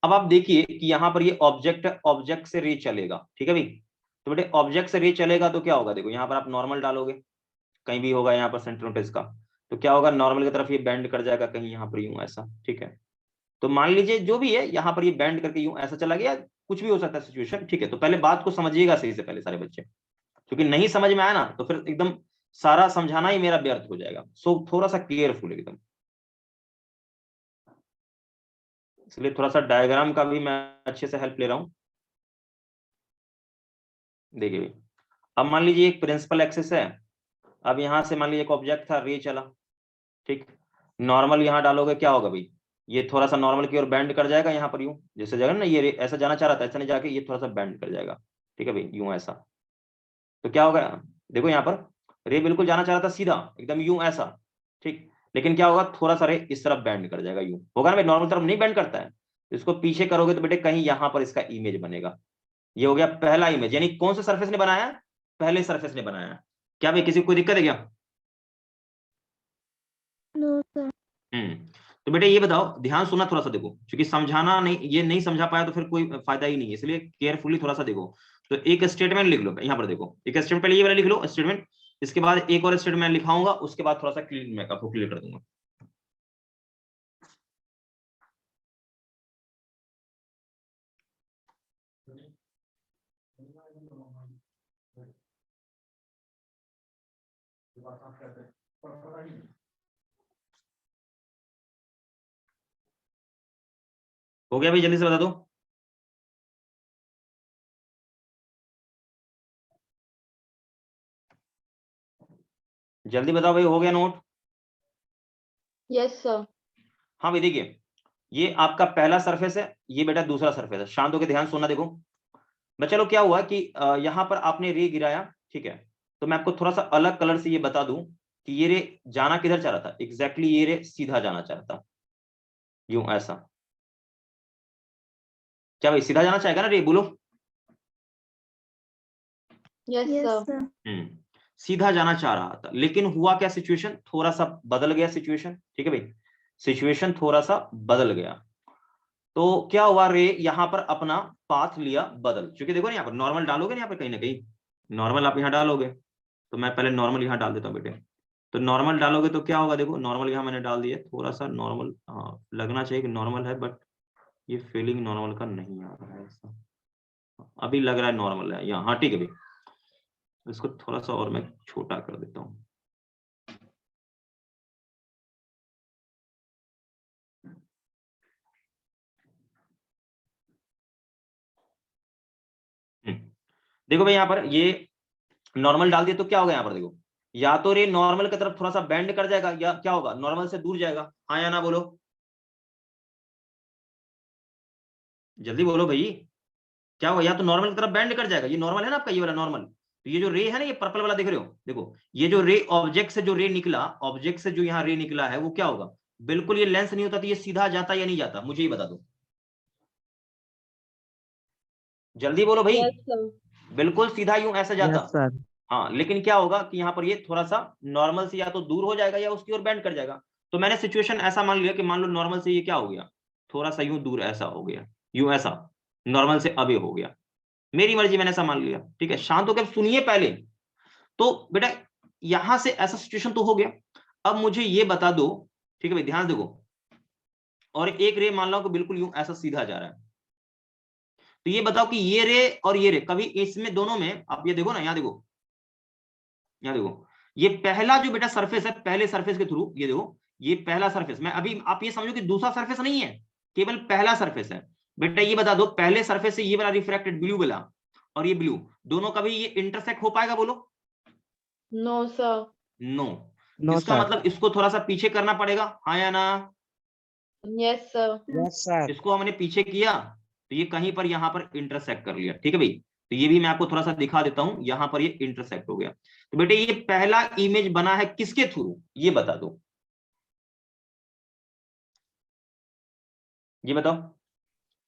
Speaker 1: अब आप देखिए कि यहां पर ये ऑब्जेक्ट है, ऑब्जेक्ट से रे चलेगा, ठीक है भाई। तो बेटे ऑब्जेक्ट से रे चलेगा तो क्या होगा? देखो यहां पर आप नॉर्मल डालोगे, कहीं भी होगा यहाँ पर सेंटर ऑफ इसका, तो क्या होगा? नॉर्मल की तरफ ये बेंड कर जाएगा, कहीं यहाँ पर यूं ऐसा, ठीक है। तो मान लीजिए जो भी है यहाँ पर ये बेंड करके यूं ऐसा चला गया, कुछ भी हो सकता है सिचुएशन, ठीक है। तो पहले बात को समझिएगा सही से पहले सारे बच्चे, क्योंकि नहीं समझ में आया ना तो फिर एकदम सारा समझाना ही मेरा व्यर्थ हो जाएगा। सो थोड़ा सा केयरफुल एकदम, इसलिए थोड़ा सा डायग्राम का भी मैं अच्छे से हेल्प ले रहा हूं। देखिए भाई, अब मान लीजिए एक प्रिंसिपल एक्सिस है। अब यहां से मान लीजिए एक ऑब्जेक्ट था, रे चला, ठीक। नॉर्मल यहां डालोगे, क्या होगा भाई? ये थोड़ा सा नॉर्मल की ओर बेंड कर जाएगा, यहाँ पर यूं जैसे जगह ना, ये ऐसा जाना चाह रहा था, ऐसा नहीं जाके ये थोड़ा सा बेंड कर जाएगा, ठीक है भाई, यूं ऐसा। तो क्या होगा? देखो यहाँ पर रे बिल्कुल जाना चाह रहा था सीधा एकदम यूं ऐसा, ठीक। लेकिन क्या होगा? थोड़ा सा रे इस तरफ बेंड कर जाएगा, यूं होगा ना भाई। नॉर्मल तरफ नहीं बेंड करता है। इसको पीछे करोगे तो बेटे कहीं यहां पर इसका इमेज बनेगा। ये हो गया पहला इमेज, यानी कौन से सरफेस ने बनाया? पहले सरफेस ने बनाया। क्या भाई किसी को कोई दिक्कत है क्या?
Speaker 3: No sir.
Speaker 1: तो बेटे ये बताओ, ध्यान सुनना थोड़ा सा, देखो क्योंकि समझाना नहीं, ये नहीं समझा पाया तो फिर कोई फायदा ही नहीं है, इसलिए केयरफुली थोड़ा सा देखो। तो एक स्टेटमेंट लिख लो यहाँ पर, देखो एक स्टेटमेंट, पहले ये वाला लिख लो स्टेटमेंट, इसके बाद एक और स्टेटमेंट लिखाऊंगा, उसके बाद थोड़ा सा क्लियर मैं आपको क्लियर कर दूंगा। हो गया भाई? जल्दी से बता दो। जल्दी बताओ भाई, हो गया नोट?
Speaker 2: Yes sir.
Speaker 1: हाँ भाई देखिए, ये आपका पहला सरफेस है, ये बेटा दूसरा सरफेस है। शांत होकर ध्यान सुनना। देखो बच्चा लोग, क्या हुआ कि यहाँ पर आपने रे गिराया, ठीक है। तो मैं आपको थोड़ा सा अलग कलर से ये बता दूं कि ये रे जाना किधर चाह रहा था एग्जैक्टली। ये रे सीधा जाना चाह रहा था, यूं ऐसा। क्या भाई सीधा जाना चाहेगा ना रे? बोलो।
Speaker 2: Yes
Speaker 3: yes
Speaker 2: sir.
Speaker 3: सर।
Speaker 1: सीधा जाना चाह रहा था, लेकिन हुआ क्या? सिचुएशन थोड़ा सा बदल गया, सिचुएशन, ठीक है भाई। सिचुएशन थोड़ा सा बदल गया, तो क्या हुआ? रे यहां पर अपना पाथ लिया बदल, क्योंकि देखो ना यहाँ पर नॉर्मल डालोगे ना, यहाँ पर कहीं ना कहीं नॉर्मल आप यहाँ डालोगे। तो मैं पहले नॉर्मल यहाँ डाल देता हूँ बेटे। तो नॉर्मल डालोगे तो क्या होगा? देखो नॉर्मल यहाँ मैंने डाल दिया, थोड़ा सा नॉर्मल, हाँ लगना चाहिए कि नॉर्मल है, बट ये फीलिंग नॉर्मल का नहीं आ रहा है ऐसा। अभी लग रहा है नॉर्मल है यहाँ, हाँ ठीक है भाई। इसको थोड़ा सा और मैं छोटा कर देता हूँ। देखो भाई यहाँ पर ये नॉर्मल डाल दिया तो क्या होगा? यहाँ पर देखो, या तो रे नॉर्मल की तरफ थोड़ा सा बेंड कर जाएगा, या क्या होगा? नॉर्मल से दूर जाएगा। हाँ या ना बोलो, जल्दी बोलो भाई। क्या होगा? या तो नॉर्मल की तरफ बेंड कर जाएगा, ये नॉर्मल है ना आपका, ये वाला नॉर्मल। तो ये जो रे है ना, ये पर्पल वाला देख रहे हो, देखो ये जो रे ऑब्जेक्ट से जो रे निकला, ऑब्जेक्ट से जो यहाँ रे निकला है, वो क्या होगा? बिल्कुल ये लेंस नहीं होता तो ये सीधा जाता या नहीं जाता? मुझे ही बता दो, जल्दी बोलो भाई।
Speaker 2: Yes sir.
Speaker 1: बिल्कुल सीधा यूं ऐसा जाता।
Speaker 4: Yes sir.
Speaker 1: हाँ, लेकिन क्या होगा कि यहाँ पर ये थोड़ा सा नॉर्मल से या तो दूर हो जाएगा या उसकी ओर बेंड कर जाएगा। तो मैंने सिचुएशन ऐसा मान लिया कि मान लो नॉर्मल से ये क्या हो गया? थोड़ा सा यूं दूर ऐसा हो गया, यूं ऐसा, नॉर्मल से अवे हो गया। मेरी मर्जी, मैंने ऐसा मान लिया, ठीक है। शांत होकर सुनिए पहले। तो बेटा यहां से ऐसा सिचुएशन तो हो गया। अब मुझे ये बता दो, ठीक है भाई, ध्यान देखो। और एक रे मान लो कि बिल्कुल यूं ऐसा सीधा जा रहा है। तो ये बताओ कि ये रे और ये रे कभी इसमें दोनों में, आप ये देखो ना, यहाँ देखो, यहाँ देखो ये पहला जो बेटा सरफेस है, पहले सरफेस के थ्रू, ये देखो ये पहला सरफेस, मैं अभी आप ये समझो कि दूसरा सरफेस नहीं है, केवल पहला सरफेस है। बेटा ये बता दो पहले सरफेस से ये वाला रिफ्रैक्टेड ब्लू वाला और ये ब्लू, दोनों का भी ये इंटरसेक्ट हो पाएगा? बोलो
Speaker 2: नो सर।
Speaker 1: नो।
Speaker 4: नो
Speaker 1: इसका
Speaker 4: सर।
Speaker 1: मतलब इसको थोड़ा सा पीछे करना पड़ेगा, हाँ या ना?
Speaker 2: Yes sir.
Speaker 4: Yes sir.
Speaker 1: इसको हमने पीछे किया तो ये कहीं पर यहाँ पर इंटरसेक्ट कर लिया, ठीक है भाई। तो ये भी मैं आपको थोड़ा सा दिखा देता हूं, यहाँ पर ये इंटरसेक्ट हो गया। तो बेटे ये पहला इमेज बना है किसके थ्रू, ये बता दो, ये बताओ।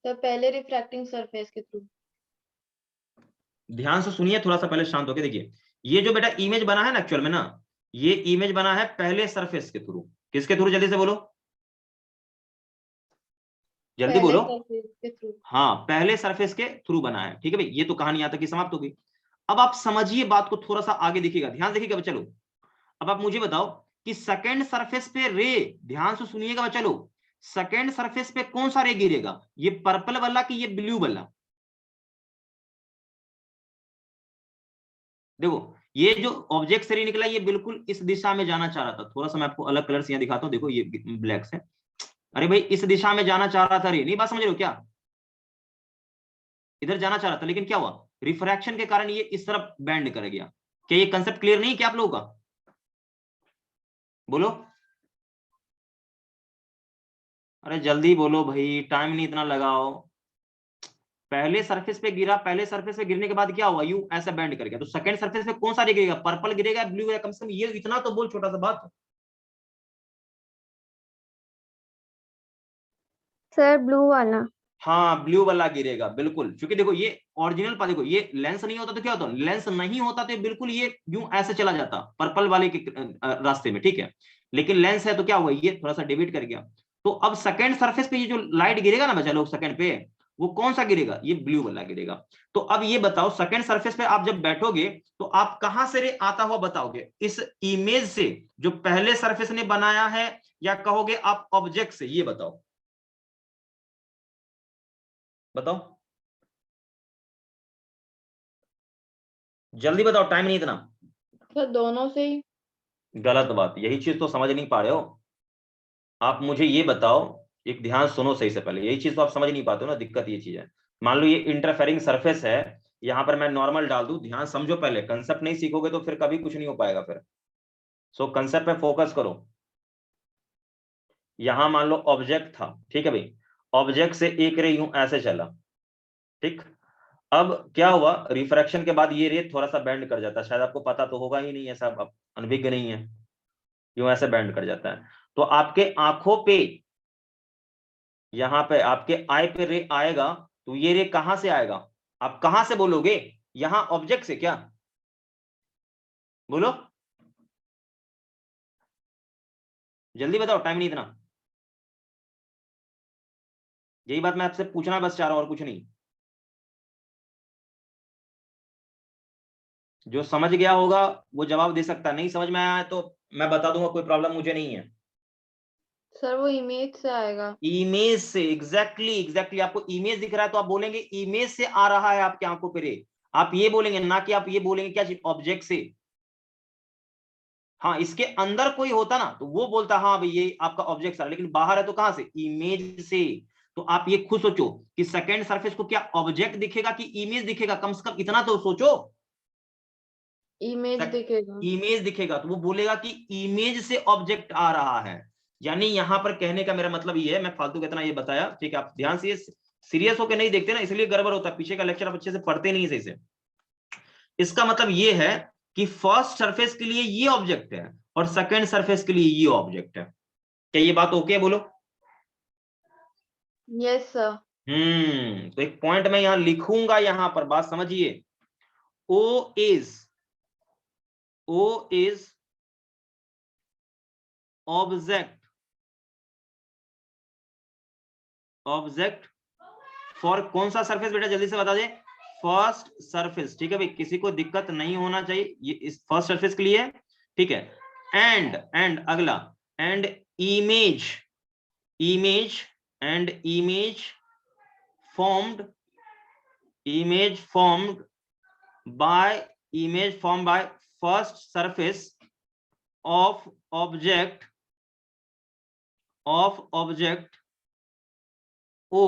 Speaker 2: सर पहले रिफ्रैक्टिंग सरफेस के थ्रू।
Speaker 1: ध्यान से सुनिए, थोड़ा सा पहले शांत होके देखिए। ये जो बेटा इमेज बना है ना एक्चुअल में ना, ये इमेज बना है पहले सरफेस के थ्रू। किसके थ्रू? जल्दी से बोलो, जल्दी
Speaker 2: पहले
Speaker 1: बोलो।
Speaker 2: सरफेस के थ्रू।
Speaker 1: हाँ पहले सरफेस के थ्रू बना है, ठीक है भाई। ये तो कहानी यहाँ तक की समाप्त हो गई। अब आप समझिए बात को, थोड़ा सा आगे देखिएगा, ध्यान देखिएगा बच्चा लोग। अब आप मुझे बताओ कि सेकेंड सरफेस पे रे, ध्यान से सुनिएगा बच्चा लोग, सेकेंड सरफेस पे कौन सा रे गिरेगा? ये पर्पल वाला कि ये ब्लू वाला? देखो ये जो ऑब्जेक्ट से रे निकला ये बिल्कुल इस दिशा में जाना चाह रहा था। थोड़ा सा मैं आपको अलग कलर से यहाँ दिखाता हूँ, देखो ये ब्लैक से, अरे भाई इस दिशा में जाना चाह रहा था रे, नहीं बात समझ रहे हो क्या? इधर जाना चाह रहा था, लेकिन क्या हुआ, रिफ्रैक्शन के कारण ये इस तरफ बैंड कर गया। क्या ये कंसेप्ट क्लियर नहीं क्या आप लोगों का? बोलो, अरे जल्दी बोलो भाई, टाइम नहीं इतना लगाओ। पहले सरफेस पे गिरा, पहले सरफेस पे गिरने के बाद क्या हुआ, यू ऐसा बैंड कर गया। तो सेकंड सरफेस पे कौन सा गिरेगा? पर्पल गिरेगा, ब्लू गिरेगा? कम से कम ये इतना तो बोल, छोटा सा बात।
Speaker 3: सर ब्लू वाला।
Speaker 1: हाँ ब्लू वाला गिरेगा बिल्कुल, क्योंकि देखो ये ओरिजिनल पा, देखो ये लेंस नहीं होता तो क्या होता, लेंस नहीं होता तो बिल्कुल ये यूं ऐसे चला जाता पर्पल वाले के रास्ते में, ठीक है। लेकिन लेंस है तो क्या हुआ, ये थोड़ा सा डिविएट कर गया। तो अब सेकंड सरफेस पे ये जो लाइट गिरेगा ना बच्चा लोग सेकंड पे, वो कौन सा गिरेगा? ये ब्लू वाला गिरेगा। तो अब ये बताओ सेकंड सरफेस पे आप जब बैठोगे तो आप कहां से रे आता हुआ बताओगे? इस इमेज से जो पहले सरफेस ने बनाया है, या कहोगे आप ऑब्जेक्ट से? ये बताओ, बताओ जल्दी बताओ, टाइम नहीं इतना।
Speaker 2: सर दोनों से ही।
Speaker 1: गलत बात, यही चीज तो समझ नहीं पा रहे हो आप। मुझे ये बताओ, एक ध्यान सुनो सही से पहले, यही चीज तो आप समझ नहीं पाते हो ना, दिक्कत ये चीज है। मान लो ये इंटरफेरिंग सरफेस है, यहां पर मैं नॉर्मल डाल दूं, ध्यान समझो पहले, कंसेप्ट नहीं सीखोगे तो फिर कभी कुछ नहीं हो पाएगा फिर। सो कंसेप्ट पे फोकस करो। यहां मान लो ऑब्जेक्ट था, ठीक है भाई, ऑब्जेक्ट से एक रे यूं ऐसे चला, ठीक। अब क्या हुआ, रिफ्रैक्शन के बाद ये रे थोड़ा सा बैंड कर जाता है, शायद आपको पता तो होगा ही नहीं, ऐसा आप अनभिज्ञ नहीं है, यूं ऐसे बैंड कर जाता है। तो आपके आंखों पे, यहां पे आपके आई पे रे आएगा, तो ये रे कहां से आएगा? आप कहां से बोलोगे? यहां ऑब्जेक्ट से क्या? बोलो जल्दी बताओ, टाइम नहीं इतना। यही बात मैं आपसे पूछना बस चाह रहा हूं और कुछ नहीं। जो समझ गया होगा वो जवाब दे सकता है, नहीं समझ में आया तो मैं बता दूंगा, कोई प्रॉब्लम मुझे नहीं है।
Speaker 2: सर वो इमेज से आएगा।
Speaker 1: इमेज से, एग्जैक्टली आपको इमेज दिख रहा है तो आप बोलेंगे इमेज से आ रहा है आपकी आंखों पे रे, आप ये बोलेंगे, ना कि आप ये बोलेंगे क्या चीज, ऑब्जेक्ट से। हाँ इसके अंदर कोई होता ना तो वो बोलता हाँ भाई ये आपका ऑब्जेक्ट है, लेकिन बाहर है तो कहां से, इमेज से। तो आप ये खुद सोचो कि सेकेंड सरफेस को क्या ऑब्जेक्ट दिखेगा कि इमेज दिखेगा, कम से कम इतना तो सोचो।
Speaker 2: इमेज दिखेगा।
Speaker 1: इमेज दिखेगा तो वो बोलेगा कि इमेज से ऑब्जेक्ट आ रहा है। यानी यहां पर कहने का मेरा मतलब ये है, मैं फालतू कितना ये बताया, ठीक है, आप ध्यान से सीरियस होकर नहीं देखते ना, इसलिए गड़बड़ होता है, पीछे का लेक्चर आप अच्छे से पढ़ते नहीं सही से। इसका मतलब ये है कि फर्स्ट सरफेस के लिए ये ऑब्जेक्ट है और सेकंड सरफेस के लिए ये ऑब्जेक्ट है। क्या ये बात ओके है? बोलो।
Speaker 2: Yes sir.
Speaker 1: तो एक पॉइंट मैं यहां लिखूंगा, यहां पर बात समझिए, ओ इज ऑब्जेक्ट फॉर कौन सा सरफेस बेटा, जल्दी से बता दे, फर्स्ट सरफेस, ठीक है भाई, किसी को दिक्कत नहीं होना चाहिए, ये इस फर्स्ट सरफेस के लिए, ठीक है। एंड अगला, and image formed by first surface of object O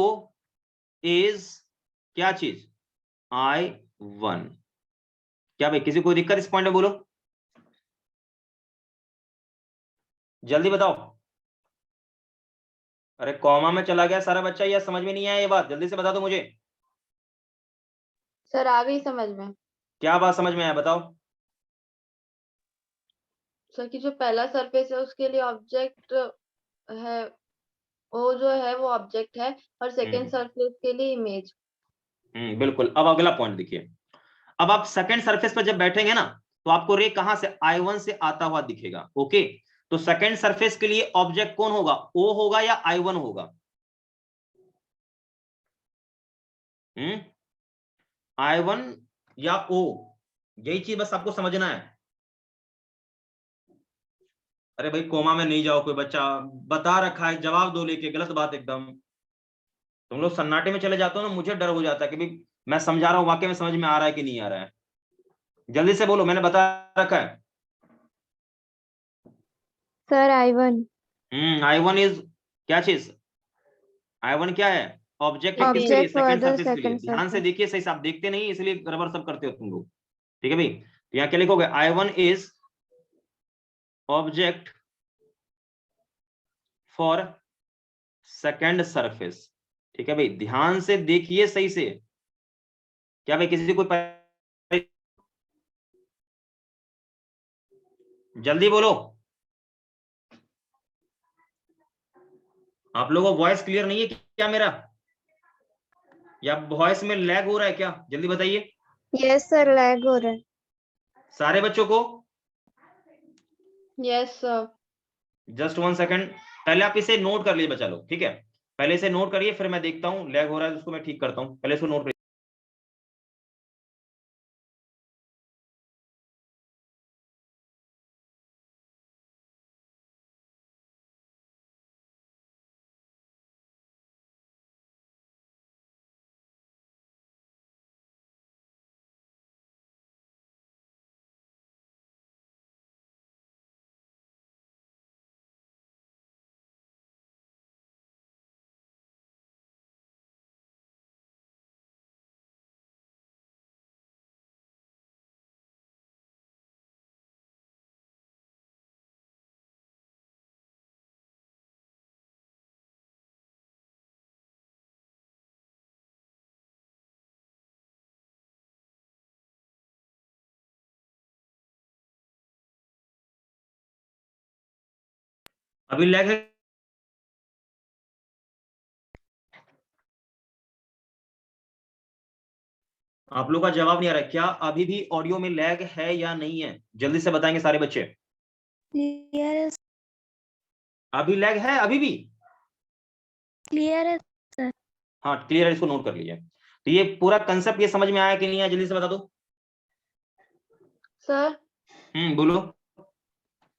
Speaker 1: is क्या चीज, I1। क्या भाई किसी को दिक्कत इस पॉइंट में, बोलो जल्दी बताओ। अरे कॉमा में चला गया सारा बच्चा, या समझ में नहीं आया ये बात, जल्दी से बता दो मुझे।
Speaker 2: सर आ गई समझ में।
Speaker 1: क्या बात समझ में आया बताओ।
Speaker 2: सर की जो पहला सरफेस है उसके लिए ऑब्जेक्ट है, वो जो है वो ऑब्जेक्ट है, और सेकंड सरफेस के लिए इमेज।
Speaker 1: बिल्कुल। अब अगला पॉइंट देखिए, अब आप सेकंड सरफेस पर जब बैठेंगे ना तो आपको रे कहां से, I1 से आता हुआ दिखेगा। ओके, तो सेकंड सरफेस के लिए ऑब्जेक्ट कौन होगा, O होगा या I1 होगा? I1 या O, यही चीज बस आपको समझना है। अरे भाई कोमा में नहीं जाओ, कोई बच्चा बता रखा है जवाब दो लेके, गलत बात एकदम। तुम लोग सन्नाटे में चले जाते हो ना, मुझे डर हो जाता है कि भाई मैं समझा रहा हूं, वाकई में समझ में आ रहा है कि नहीं आ रहा है। जल्दी से बोलो, मैंने बता रखा है।
Speaker 3: Sir I1।
Speaker 1: I1 इज क्या चीज, I1 क्या है, ऑब्जेक्ट है किसके लिए,
Speaker 3: object for
Speaker 1: second
Speaker 3: the
Speaker 1: surface के लिए।
Speaker 3: सेकंड
Speaker 1: ध्यान से
Speaker 3: सरफेस।
Speaker 1: देखिए, सही से आप देखते नहीं इसलिए गड़बड़ सब करते हो तुम लोग। ठीक है भाई, तो यहाँ क्या लिखोगे, I1 is object for second surface. ठीक है भाई, ध्यान से देखिए सही से। क्या भाई किसी को जल्दी बोलो, आप लोगों को वॉइस क्लियर नहीं है क्या मेरा, या वॉइस में लैग हो रहा है क्या, जल्दी बताइए
Speaker 3: यस सर, लैग हो रहा है।
Speaker 1: सारे बच्चों को।
Speaker 2: Yes sir.
Speaker 1: जस्ट 1 सेकंड, पहले आप इसे नोट कर लीजिए बच्चा लोग, ठीक है, पहले इसे नोट करिए, फिर मैं देखता हूँ लैग हो रहा है उसको मैं ठीक करता हूँ, पहले इसको नोट करिए। अभी लैग है, आप लोग का जवाब नहीं आ रहा है क्या, अभी भी ऑडियो में लैग है या नहीं है, जल्दी से बताएंगे सारे बच्चे।
Speaker 3: क्लियर है।
Speaker 1: अभी लैग है अभी भी?
Speaker 3: क्लियर है सर।
Speaker 1: हाँ क्लियर है, इसको नोट कर लीजिए। तो ये पूरा कंसेप्ट ये समझ में आया कि नहीं आया, जल्दी से बता दो।
Speaker 2: सर
Speaker 1: बोलो।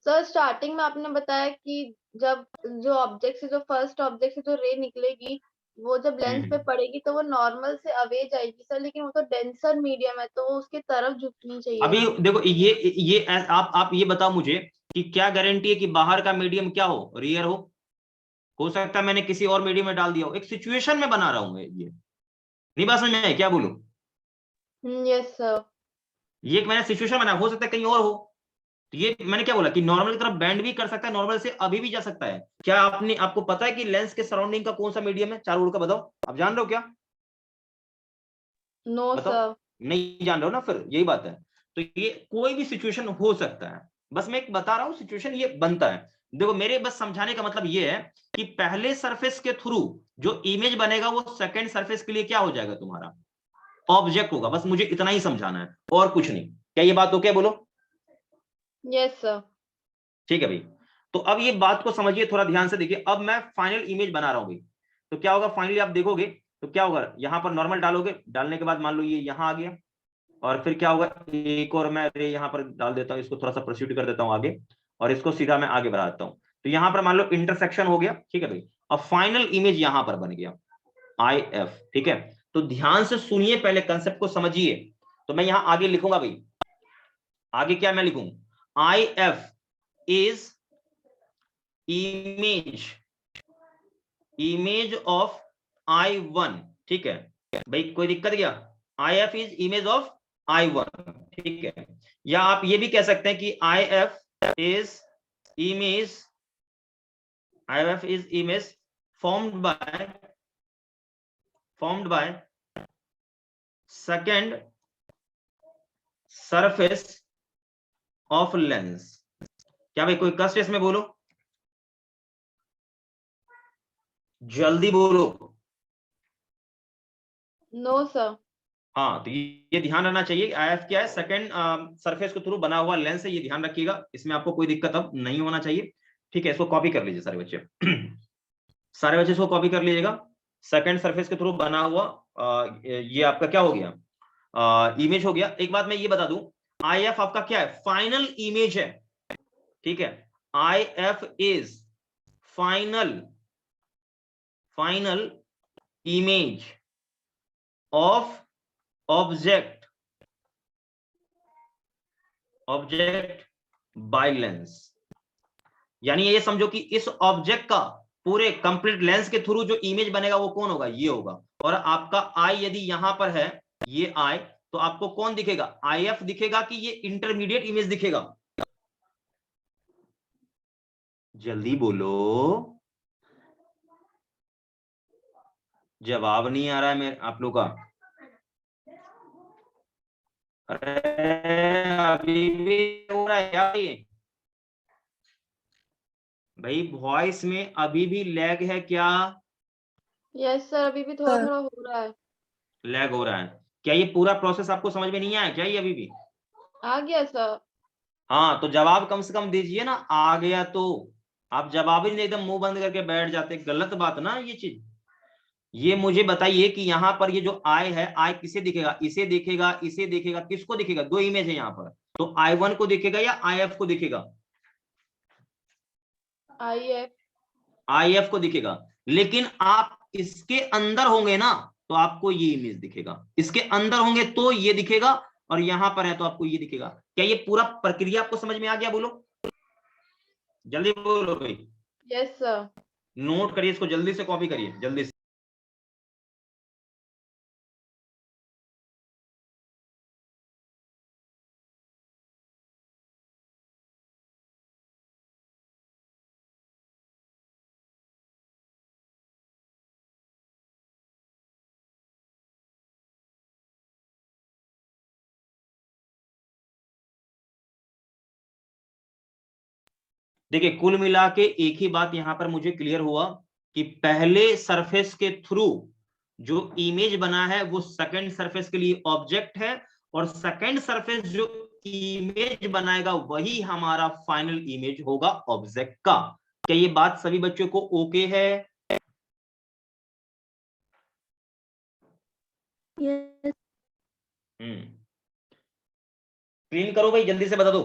Speaker 2: सर स्टार्टिंग में आपने बताया कि जब जो ऑब्जेक्ट से, जो फर्स्ट ऑब्जेक्ट से जो रे निकलेगी वो जब लेंस पे पड़ेगी तो वो नॉर्मल से अवे जाएगी सर, लेकिन वो तो डेंसर मीडियम है तो वो उसकी तरफ झुकनी चाहिए
Speaker 1: अभी
Speaker 2: ना।
Speaker 1: देखो ये आप ये बताओ मुझे कि क्या गारंटी है कि बाहर का मीडियम क्या हो, रियर हो सकता है मैंने किसी और मीडियम में डाल दिया हो, एक सिचुएशन में बना रहा हूं मैं, ये नहीं बात समझ में आया क्या बोलूं,
Speaker 2: यस सर।
Speaker 1: ये एक मैंने सिचुएशन बनाया, हो सकता है कहीं और हो। तो ये मैंने क्या बोला कि नॉर्मल की तरफ बैंड भी कर सकता है, नॉर्मल से अभी भी जा सकता है। क्या आपको पता है कि लेंस के सराउंडिंग का कौन सा मीडियम है, चार ओर का बताओ, आप जान रहे हो क्या,
Speaker 2: नो
Speaker 1: बताओ।
Speaker 2: सर।
Speaker 1: नहीं जान रहे हो ना, फिर यही बात है। तो ये कोई भी सिचुएशन हो सकता है, बस मैं एक बता रहा हूं सिचुएशन ये बनता है। देखो मेरे बस समझाने का मतलब ये है कि पहले सरफेस के थ्रू जो इमेज बनेगा वो सेकंड सरफेस के लिए क्या हो जाएगा, तुम्हारा ऑब्जेक्ट होगा, बस मुझे इतना ही समझाना है और कुछ नहीं। क्या ये बात ओके, बोलो।
Speaker 2: Yes sir.
Speaker 1: ठीक है भाई, तो अब ये बात को समझिए, थोड़ा ध्यान से देखिए। अब मैं फाइनल इमेज बना रहा हूं भाई, तो क्या होगा फाइनली आप देखोगे तो क्या होगा, यहां पर नॉर्मल डालोगे, डालने के बाद मान लो ये यहां आ गया, और फिर क्या होगा, एक और मैं यहां पर डाल देता हूं, इसको थोड़ा सा प्रोसीड कर देता हूं आगे, और इसको सीधा मैं आगे बढ़ा देता हूं। तो यहां पर मान लो इंटरसेक्शन हो गया, ठीक है भाई, अब फाइनल इमेज यहां पर बन गया IF। ठीक है, तो ध्यान से सुनिए, पहले कंसेप्ट को समझिए। तो मैं यहां आगे लिखूंगा भाई आगे क्या मैं लिखूं, IF is image of I1, ठीक है भाई, कोई दिक्कत क्या, IF is image of I1, ठीक है। या आप ये भी कह सकते हैं कि IF is image formed by second surface of lens। क्या भाई कोई कष्ट इसमें, बोलो जल्दी बोलो।
Speaker 2: No sir.
Speaker 1: हाँ, तो ये ध्यान रखना चाहिए, IF क्या है, सेकंड सरफेस के थ्रू बना हुआ लेंस है, ये ध्यान रखिएगा, इसमें आपको कोई दिक्कत अब नहीं होना चाहिए, ठीक है। इसको कॉपी कर लीजिए सारे बच्चे सारे बच्चे इसको कॉपी कर लीजिएगा। सेकंड सरफेस के थ्रू बना हुआ ये आपका क्या हो गया, इमेज हो गया। एक बात मैं ये बता दूं, IF आपका क्या है, फाइनल इमेज है, ठीक है। IF is final image of object by lens. यानी ये समझो कि इस ऑब्जेक्ट का पूरे कंप्लीट लेंस के थ्रू जो इमेज बनेगा वो कौन होगा, ये होगा। और आपका आई यदि यहां पर है, ये आई, तो आपको कौन दिखेगा, IF दिखेगा कि ये इंटरमीडिएट इमेज दिखेगा, जल्दी बोलो, जवाब नहीं आ रहा है मेरे आप लोग का। अरे अभी भी हो रहा है क्या ये भाई, वॉइस में अभी भी लैग है क्या?
Speaker 2: यस सर, अभी भी थोड़ा थोड़ा हो रहा है।
Speaker 1: लैग हो रहा है क्या? ये पूरा प्रोसेस आपको समझ में नहीं आया क्या ये अभी भी?
Speaker 2: आ गया सर।
Speaker 1: हाँ, तो जवाब कम से कम दीजिए ना, आ गया तो। आप जवाब ही नहीं, एकदम मुंह बंद करके बैठ जाते, गलत बात ना ये चीज। ये मुझे बताइए कि यहाँ पर ये जो आई है, आई किसे दिखेगा, इसे दिखेगा, इसे दिखेगा, किसको दिखेगा? दो इमेज है यहाँ पर, तो I1 को दिखेगा या IF को दिखेगा? IF को दिखेगा। लेकिन आप इसके अंदर होंगे ना, तो आपको ये इमेज दिखेगा, इसके अंदर होंगे तो ये दिखेगा, और यहां पर है तो आपको ये दिखेगा। क्या ये पूरा प्रक्रिया आपको समझ में आ गया? बोलो जल्दी बोलो भाई।
Speaker 2: Yes sir.
Speaker 1: नोट करिए इसको, जल्दी से कॉपी करिए, जल्दी से। देखिए, कुल मिला के एक ही बात यहां पर मुझे क्लियर हुआ कि पहले सरफेस के थ्रू जो इमेज बना है वो सेकंड सरफेस के लिए ऑब्जेक्ट है, और सेकंड सरफेस जो इमेज बनाएगा वही हमारा फाइनल इमेज होगा ऑब्जेक्ट का। क्या ये बात सभी बच्चों को ओके है?
Speaker 3: Yes.
Speaker 1: क्लीन करो भाई, जल्दी से बता दो।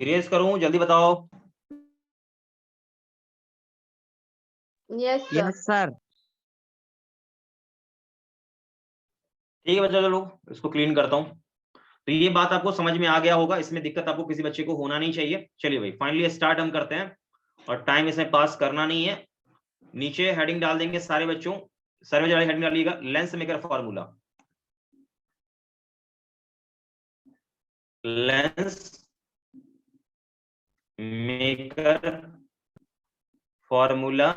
Speaker 1: इरेज करूं, जल्दी बताओ।
Speaker 2: Yes sir.
Speaker 4: Yes sir.
Speaker 1: ठीक है बच्चा, चलो इसको क्लीन करता हूं। तो ये बात आपको समझ में आ गया होगा, इसमें दिक्कत आपको किसी बच्चे को होना नहीं चाहिए। चलिए भाई, फाइनली स्टार्ट हम करते हैं, और टाइम इसमें पास करना नहीं है। नीचे हेडिंग डाल देंगे सारे बच्चों, सारे बच्चे हेडिंग डालिएगा, lens maker formula. Lens maker formula.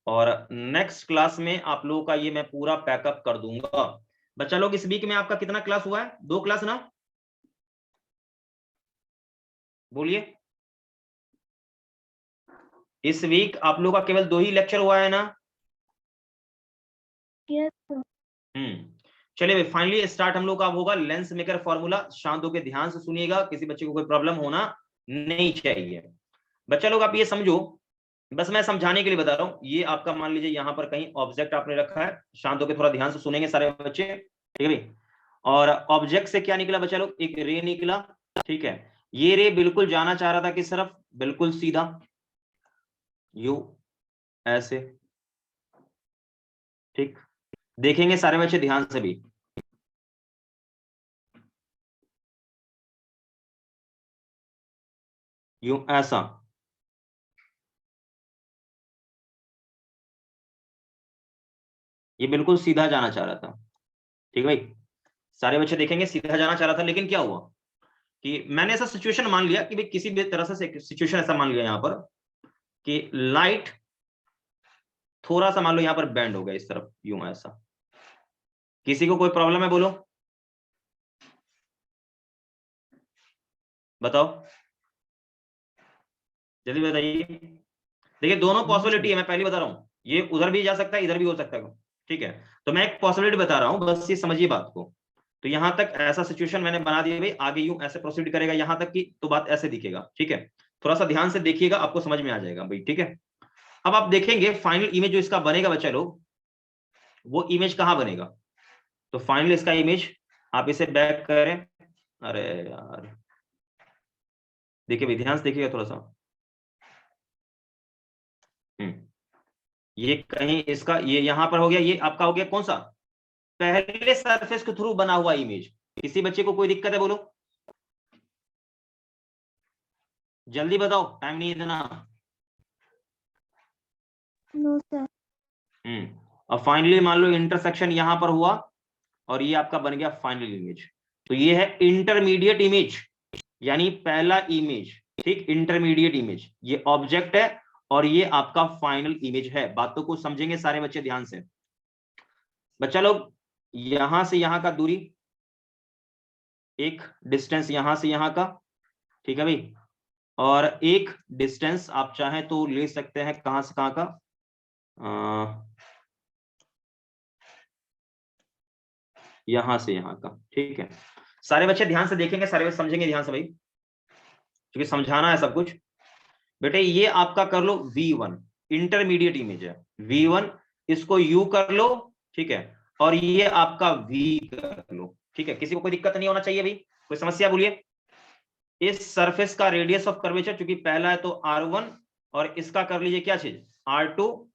Speaker 1: और नेक्स्ट क्लास में आप लोगों का ये मैं पूरा पैकअप कर दूंगा। बच्चा लोग, इस वीक में आपका कितना क्लास हुआ है? 2 क्लास ना? बोलिए, इस वीक आप लोग का केवल 2 ही लेक्चर हुआ है ना?
Speaker 3: Yes, sir.
Speaker 1: चलिए भाई, फाइनली स्टार्ट हम लोग का होगा लेंस मेकर फॉर्मूला। शांत होकर ध्यान से सुनिएगा, किसी बच्चे को कोई प्रॉब्लम होना नहीं चाहिए। बच्चा लोग आप ये समझो, बस मैं समझाने के लिए बता रहा हूं, ये आपका मान लीजिए यहाँ पर कहीं ऑब्जेक्ट आपने रखा है, शांत होकर थोड़ा ध्यान से सुनेंगे सारे बच्चे, ठीक है भाई। और ऑब्जेक्ट से क्या निकला बच्चा लोग? एक रे निकला, ठीक है। ये रे बिल्कुल जाना चाह रहा था किस तरफ? बिल्कुल सीधा। यू ऐसे, ठीक। देखेंगे सारे बच्चे ध्यान से भी, यूं ऐसा, ये बिल्कुल सीधा जाना चाह रहा था, ठीक भाई। सारे बच्चे देखेंगे सीधा जाना चाह रहा था, लेकिन क्या हुआ कि मैंने ऐसा सिचुएशन मान लिया कि भाई किसी भी तरह से सिचुएशन ऐसा मान लिया यहां पर कि लाइट थोड़ा सा मान लो यहां पर बेंड हो गया इस तरफ, यूं ऐसा। किसी को कोई प्रॉब्लम है बोलो, बताओ जल्दी बताइए। देखिए दोनों पॉसिबिलिटी है, मैं पहले बता रहा हूं, ये उधर भी जा सकता है, इधर भी हो सकता है, ठीक है। तो मैं एक पॉसिबिलिटी बता रहा हूं, बस ये समझिए बात को। तो यहां तक ऐसा सिचुएशन मैंने बना दिया भाई, आगे यूं ऐसे प्रोसीड करेगा यहां तक की, तो बात ऐसे दिखेगा, ठीक है। थोड़ा सा ध्यान से देखिएगा, आपको समझ में आ जाएगा भाई, ठीक है। अब आप देखेंगे फाइनल इमेज जो इसका बनेगा बच्चा लोग, वो इमेज कहां बनेगा। तो फाइनल इसका इमेज आप इसे बैक करें, अरे यार देखिए भाई ध्यान से देखिएगा थोड़ा सा, ये कहीं इसका ये यहां पर हो गया, ये आपका हो गया कौन सा, पहले सरफेस के थ्रू बना हुआ इमेज। किसी बच्चे को कोई दिक्कत है बोलो, जल्दी बताओ, टाइम नहीं देना।
Speaker 3: No sir.
Speaker 1: अब फाइनली मान लो इंटरसेक्शन यहां पर हुआ और ये आपका बन गया फाइनल इमेज। तो ये है इंटरमीडिएट इमेज, यानी पहला इमेज, ठीक। इंटरमीडिएट इमेज, ये ऑब्जेक्ट है और ये आपका फाइनल इमेज है। बातों को समझेंगे सारे बच्चे ध्यान से। बच्चा लोग यहां से यहां का दूरी, एक डिस्टेंस यहां से यहां का, ठीक है भाई। और एक डिस्टेंस आप चाहें तो ले सकते हैं कहां से कहां का, यहां से यहां का, ठीक है। सारे बच्चे ध्यान से देखेंगे, सारे बच्चे समझेंगे ध्यान से भाई, क्योंकि समझाना है सब कुछ। बेटे ये आपका कर लो V1, इंटरमीडिएट इमेज है V1, इसको U कर लो, ठीक है। और ये आपका V कर लो, ठीक है। किसी को कोई दिक्कत नहीं होना चाहिए भाई, कोई समस्या बोलिए। इस सरफेस का रेडियस ऑफ कर्वेचर, चूंकि पहला है तो R1, और इसका कर लीजिए क्या चीज R2।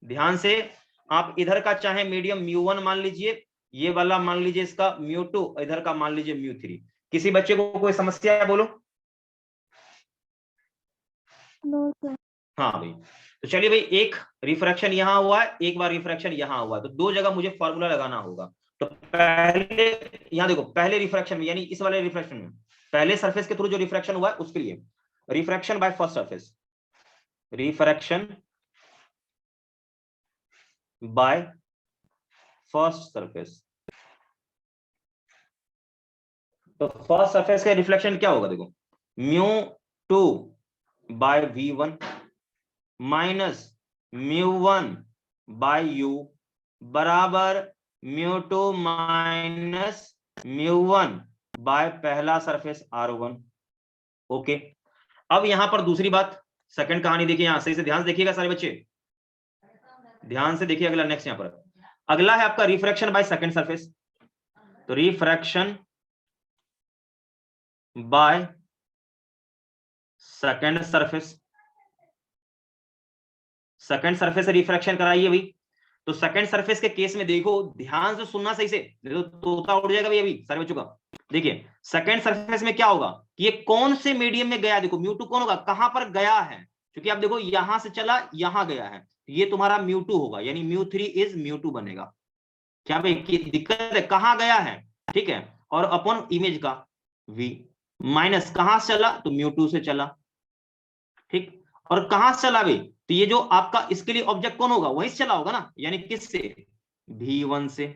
Speaker 1: ध्यान से, आप इधर का चाहे मीडियम μ1 मान लीजिए, ये वाला मान लीजिए इसका μ2, इधर का मान लीजिए μ3। किसी बच्चे को कोई समस्या है बोलो।
Speaker 3: No sir.
Speaker 1: हाँ भाई, तो चलिए भाई, एक रिफ्रैक्शन यहां हुआ है, एक बार रिफ्रैक्शन यहां हुआ है, तो दो जगह मुझे फॉर्मूला लगाना होगा। तो पहले यहां देखो, पहले रिफ्रैक्शन में यानी इस वाले रिफ्रैक्शन में, पहले सरफेस के थ्रू जो रिफ्रैक्शन हुआ है उसके लिए refraction bye first surface, refraction bye first surface. तो फर्स्ट सरफेस का रिफ्लेक्शन क्या होगा, देखो μ2 bye V1 minus μ1 by U बराबर μ2 माइनस μ1 बाय पहला सरफेस R1। ओके, अब यहां पर दूसरी बात, सेकंड कहानी देखिए, यहां सही से ध्यान से देखिएगा सारे बच्चे, ध्यान से देखिए। अगला नेक्स्ट यहां पर अगला है आपका रिफ्रैक्शन बाय सेकंड सरफेस। तो refraction by second surface, second surface से रिफ्रैक्शन कराइए भाई। तो सेकंड सरफेस के केस में देखो, ध्यान से सुनना सही से, देखो तोता उड़ जाएगा भाई अभी सारे बच्चों का। देखिए सेकंड सरफेस में क्या होगा कि ये कौन से मीडियम में गया, देखो μ2 कौन होगा, कहां पर गया है, क्योंकि आप देखो यहां से चला यहां गया है, ये तुम्हारा μ2 होगा, यानी μ3 इज μ2 बनेगा। क्या भाई की दिक्कत है, कहां गया है, ठीक है। और अपॉन इमेज का V माइनस कहां से चला, तो μ2 से चला, ठीक। और कहां से चला भाई, तो ये जो आपका इसके लिए ऑब्जेक्ट कौन होगा, वहीं से चला होगा ना, यानी किससे, V1 से,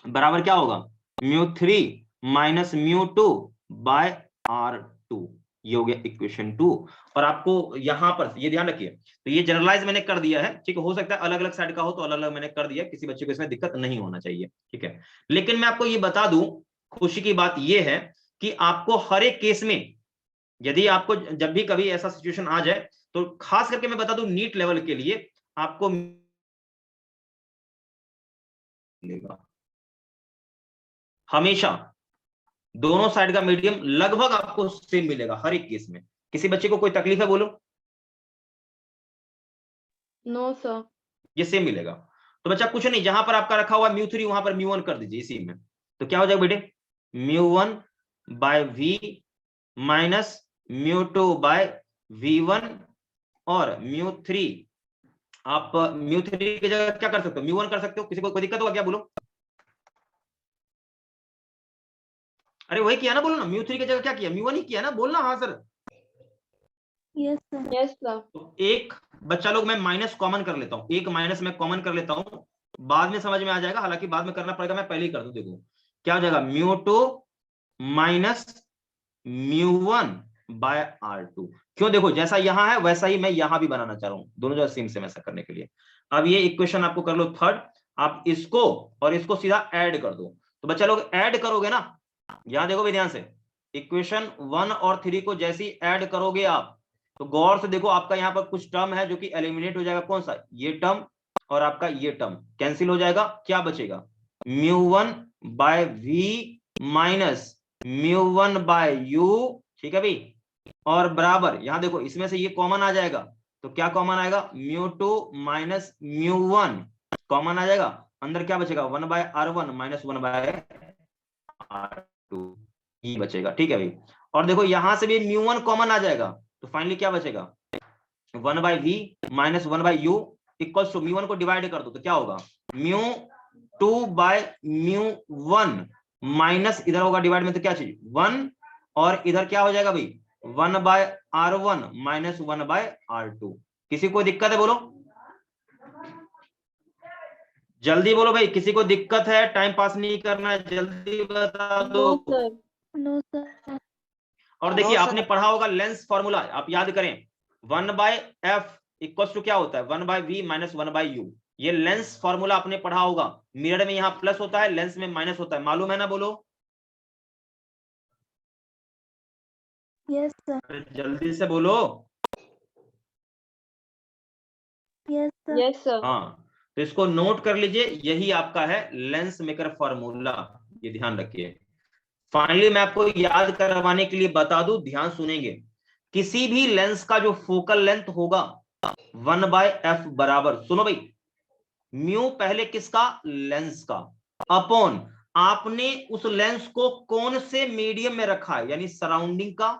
Speaker 1: बराबर क्या होगा μ3 माइनस μ2 बाय R2। ये हो गया इक्वेशन 2। और आपको यहां पर ये ध्यान रखिए, तो ये जनरलाइज मैंने कर दिया है, ठीक है। हो सकता है अलग अलग साइड का हो तो अलग अलग मैंने कर दिया, किसी बच्चे को इसमें दिक्कत नहीं होना चाहिए, ठीक है। लेकिन मैं आपको ये बता दूं, खुशी की बात ये है कि आपको हर एक केस में, यदि आपको जब भी कभी ऐसा सिचुएशन आ जाए, तो खास करके मैं बता दूं नीट लेवल के लिए आपको मिलेगा हमेशा दोनों साइड का मीडियम लगभग आपको सेम मिलेगा हर एक केस में। किसी बच्चे को कोई तकलीफ है बोलो।
Speaker 2: No sir.
Speaker 1: ये सेम मिलेगा। तो बच्चा कुछ नहीं, जहां पर आपका रखा हुआ μ3 वहां पर μ1 कर दीजिए इसी में। तो क्या हो जाएगा बेटे, μ1 by v minus μ2 bye v1 और μ3 आप μ3 की जगह क्या कर सकते हो, μ1 कर सकते हो। किसी को कोई दिक्कत होगा क्या, बोलो। अरे वही किया ना, बोलो ना, μ3 की जगह क्या किया, μ1 ही किया ना, बोलना हाँ sir.
Speaker 3: Yes sir.
Speaker 2: Yes sir.
Speaker 1: तो एक बच्चा लोग मैं माइनस कॉमन कर लेता हूं, एक माइनस मैं कॉमन कर लेता हूं, बाद में समझ में आ जाएगा, हालांकि बाद में करना पड़ेगा, मैं पहले ही कर दूं। देखो क्या हो जाएगा, μ2 माइनस μ1 बाय r2। क्यों, देखो जैसा यहां है वैसा ही मैं यहां भी बनाना चाह रहा हूं, दोनों जो सेम सेम ऐसा करने के लिए। अब ये इक्वेशन आपको कर लो थर्ड, आप इसको और इसको सीधा ऐड कर दो। तो बच्चा लोग ऐड करोगे ना, यहां देखो भी ध्यान से, इक्वेशन 1 और 3 को जैसे ही ऐड करोगे आप, तो गौर से देखो आपका यहाँ पर कुछ टर्म है जो कि एलिमिनेट हो जाएगा। कौन सा, ये टर्म और आपका ये टर्म कैंसिल हो जाएगा। क्या बचेगा, μ1 by v minus μ1 by u, ठीक है भाई। और बराबर यहां देखो इसमें से ये कॉमन आ जाएगा, तो क्या कॉमन आएगा, μ2 माइनस μ1 कॉमन आ जाएगा। अंदर क्या बचेगा, 1 bye r1 minus 1 bye r2 ये बचेगा, ठीक है भाई। और देखो यहां से भी μ1 कॉमन आ जाएगा, तो फाइनली क्या बचेगा, 1 by v minus 1 by u equals to μ1 को डिवाइड कर दो तो क्या होगा, μ2 बाय μ1 माइनस इधर होगा डिवाइड में तो क्या चीज 1, और इधर क्या हो जाएगा भाई 1 bye r1 minus 1 bye r2। किसी को दिक्कत है, बोलो जल्दी बोलो भाई, किसी को दिक्कत है, टाइम पास नहीं करना है, जल्दी बता दो।
Speaker 2: No sir.
Speaker 3: No sir.
Speaker 1: और देखिए आपने पढ़ा होगा लेंस फॉर्मूला, आप याद करें, 1 बाय एफ इक्वल्स टू क्या होता है, 1 by V minus 1 by U. ये लेंस फॉर्मूला आपने पढ़ा होगा, मिरर में यहाँ प्लस होता है, लेंस में माइनस होता है, मालूम है ना, बोलो।
Speaker 3: Yes sir.
Speaker 1: जल्दी से बोलो।
Speaker 3: Yes sir.
Speaker 2: Yes sir.
Speaker 1: हाँ, तो इसको नोट कर लीजिए, यही आपका है लेंस मेकर फॉर्मूला, ये ध्यान रखिए। फाइनली मैं आपको याद करवाने के लिए बता दूं, ध्यान सुनेंगे, किसी भी लेंस का जो फोकल लेंथ होगा 1 बाय एफ बराबर, सुनो भाई, म्यू पहले किसका, लेंस का, अपॉन आपने उस लेंस को कौन से मीडियम में रखा है, यानी सराउंडिंग का,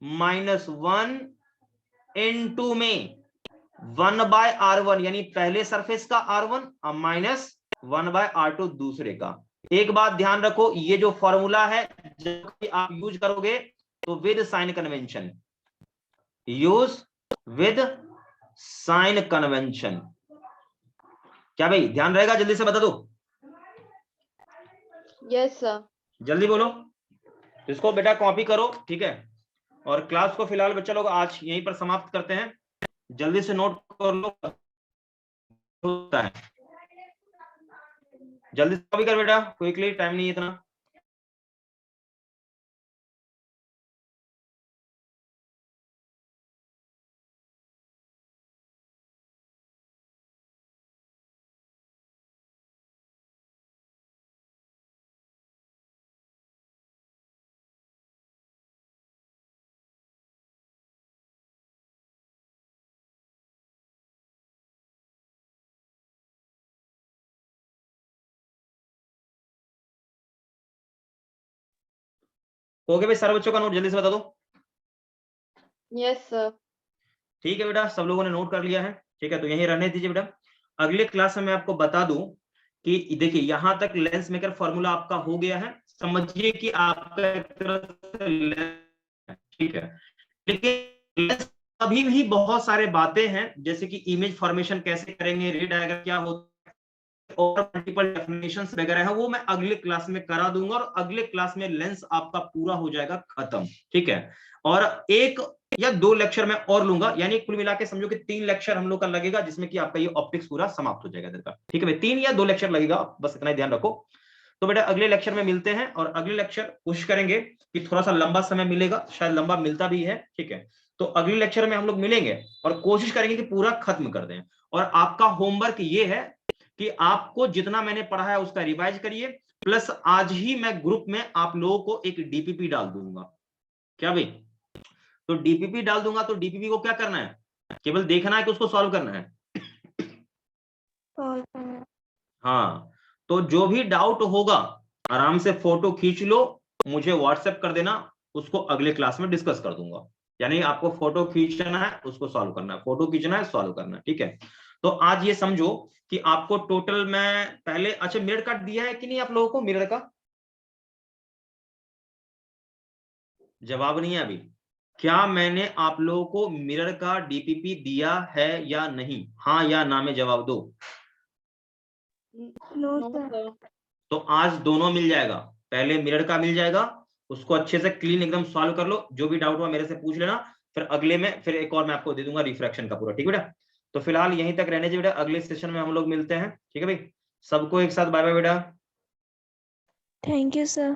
Speaker 1: -1 इनटू में 1 बाय r1 यानी पहले सरफेस का r1 और माइनस 1 बाय r2 दूसरे का। एक बात ध्यान रखो, ये जो फॉर्मूला है जब आप यूज करोगे तो with sign convention, use with sign convention. क्या भाई ध्यान रहेगा, जल्दी से बता दो।
Speaker 2: Yes sir.
Speaker 1: जल्दी बोलो। इसको बेटा कॉपी करो, ठीक है। और क्लास को फिलहाल बच्चा लोग आज यहीं पर समाप्त करते हैं, जल्दी से नोट कर लो, होता है जल्दी से कॉपी कर बेटा, क्विकली, टाइम नहीं है इतना। हो गया भाई सारे बच्चों का नोट, जल्दी से बता दो।
Speaker 2: Yes sir.
Speaker 1: ठीक है बेटा, सब लोगों ने नोट कर लिया है, ठीक है, तो यहीं रहने दीजिए बेटा। अगले क्लास में मैं आपको बता दूं कि देखिए यहां तक लेंस मेकर फॉर्मूला आपका हो गया है, समझिए कि आपका एक तरह से लेंस, ठीक है। लेकिन लेंस अभी भी बहुत सारे बातें हैं, जैसे कि इमेज फॉर्मेशन कैसे करेंगे, रे डायग्राम क्या होता है, और मल्टीपल डेफिनेशंस वगैरह है, वो मैं अगले क्लास में करा दूंगा, और अगले क्लास में लेंस आपका पूरा हो जाएगा खत्म, ठीक है। और 1 या 2 लेक्चर मैं और लूंगा, यानी कुल मिला के समझो कि 3 लेक्चर हम लोग का लगेगा, जिसमें कि आपका ये ऑप्टिक्स पूरा समाप्त हो जाएगा इधर का, ठीक है भाई, 3 या 2 लेक्चर लगेगा, बस इतना ही ध्यान रखो। तो बेटा अगले लेक्चर में मिलते हैं, और अगले लेक्चर कोशिश करेंगे कि थोड़ा सा लंबा समय मिलेगा, शायद लंबा मिलता भी है, ठीक है। तो अगले लेक्चर में हम लोग मिलेंगे और कोशिश करेंगे कि पूरा खत्म कर दें। और आपका होमवर्क ये है कि आपको जितना मैंने पढ़ा है उसका रिवाइज करिए, प्लस आज ही मैं ग्रुप में आप लोगों को एक डीपीपी डाल दूंगा। क्या भाई, तो डीपीपी डाल दूंगा, तो डीपीपी को क्या करना है, केवल देखना है कि उसको सॉल्व करना है,
Speaker 3: solve करना।
Speaker 1: हाँ, तो जो भी डाउट होगा आराम से फोटो खींच लो, मुझे व्हाट्सएप कर देना, उसको अगले क्लास में डिस्कस कर दूंगा। यानी आपको फोटो खींचना है, उसको सॉल्व करना है, फोटो खींचना है, सॉल्व करना है, ठीक है। तो आज ये समझो कि आपको टोटल मैं पहले, अच्छा मिरर का दिया है कि नहीं आप लोगों को, मिरर का जवाब नहीं है अभी। क्या मैंने आप लोगों को मिरर का डीपीपी दिया है या नहीं? हाँ या ना में जवाब दो।
Speaker 3: No
Speaker 2: no
Speaker 3: sir.
Speaker 2: सर।
Speaker 1: तो आज दोनों मिल जाएगा, पहले मिरर का मिल जाएगा, उसको अच्छे से क्लीन एकदम सॉल्व कर लो, जो भी डाउट हुआ मेरे से पूछ लेना, फिर अगले में फिर एक और मैं आपको दे दूंगा रिफ्रैक्शन का पूरा, ठीक है बेटा। तो फिलहाल यहीं तक रहने दीजिए बेटा, अगले सेशन में हम लोग मिलते हैं, ठीक है भाई। सबको एक साथ बाय बाय बेटा।
Speaker 3: Thank you sir.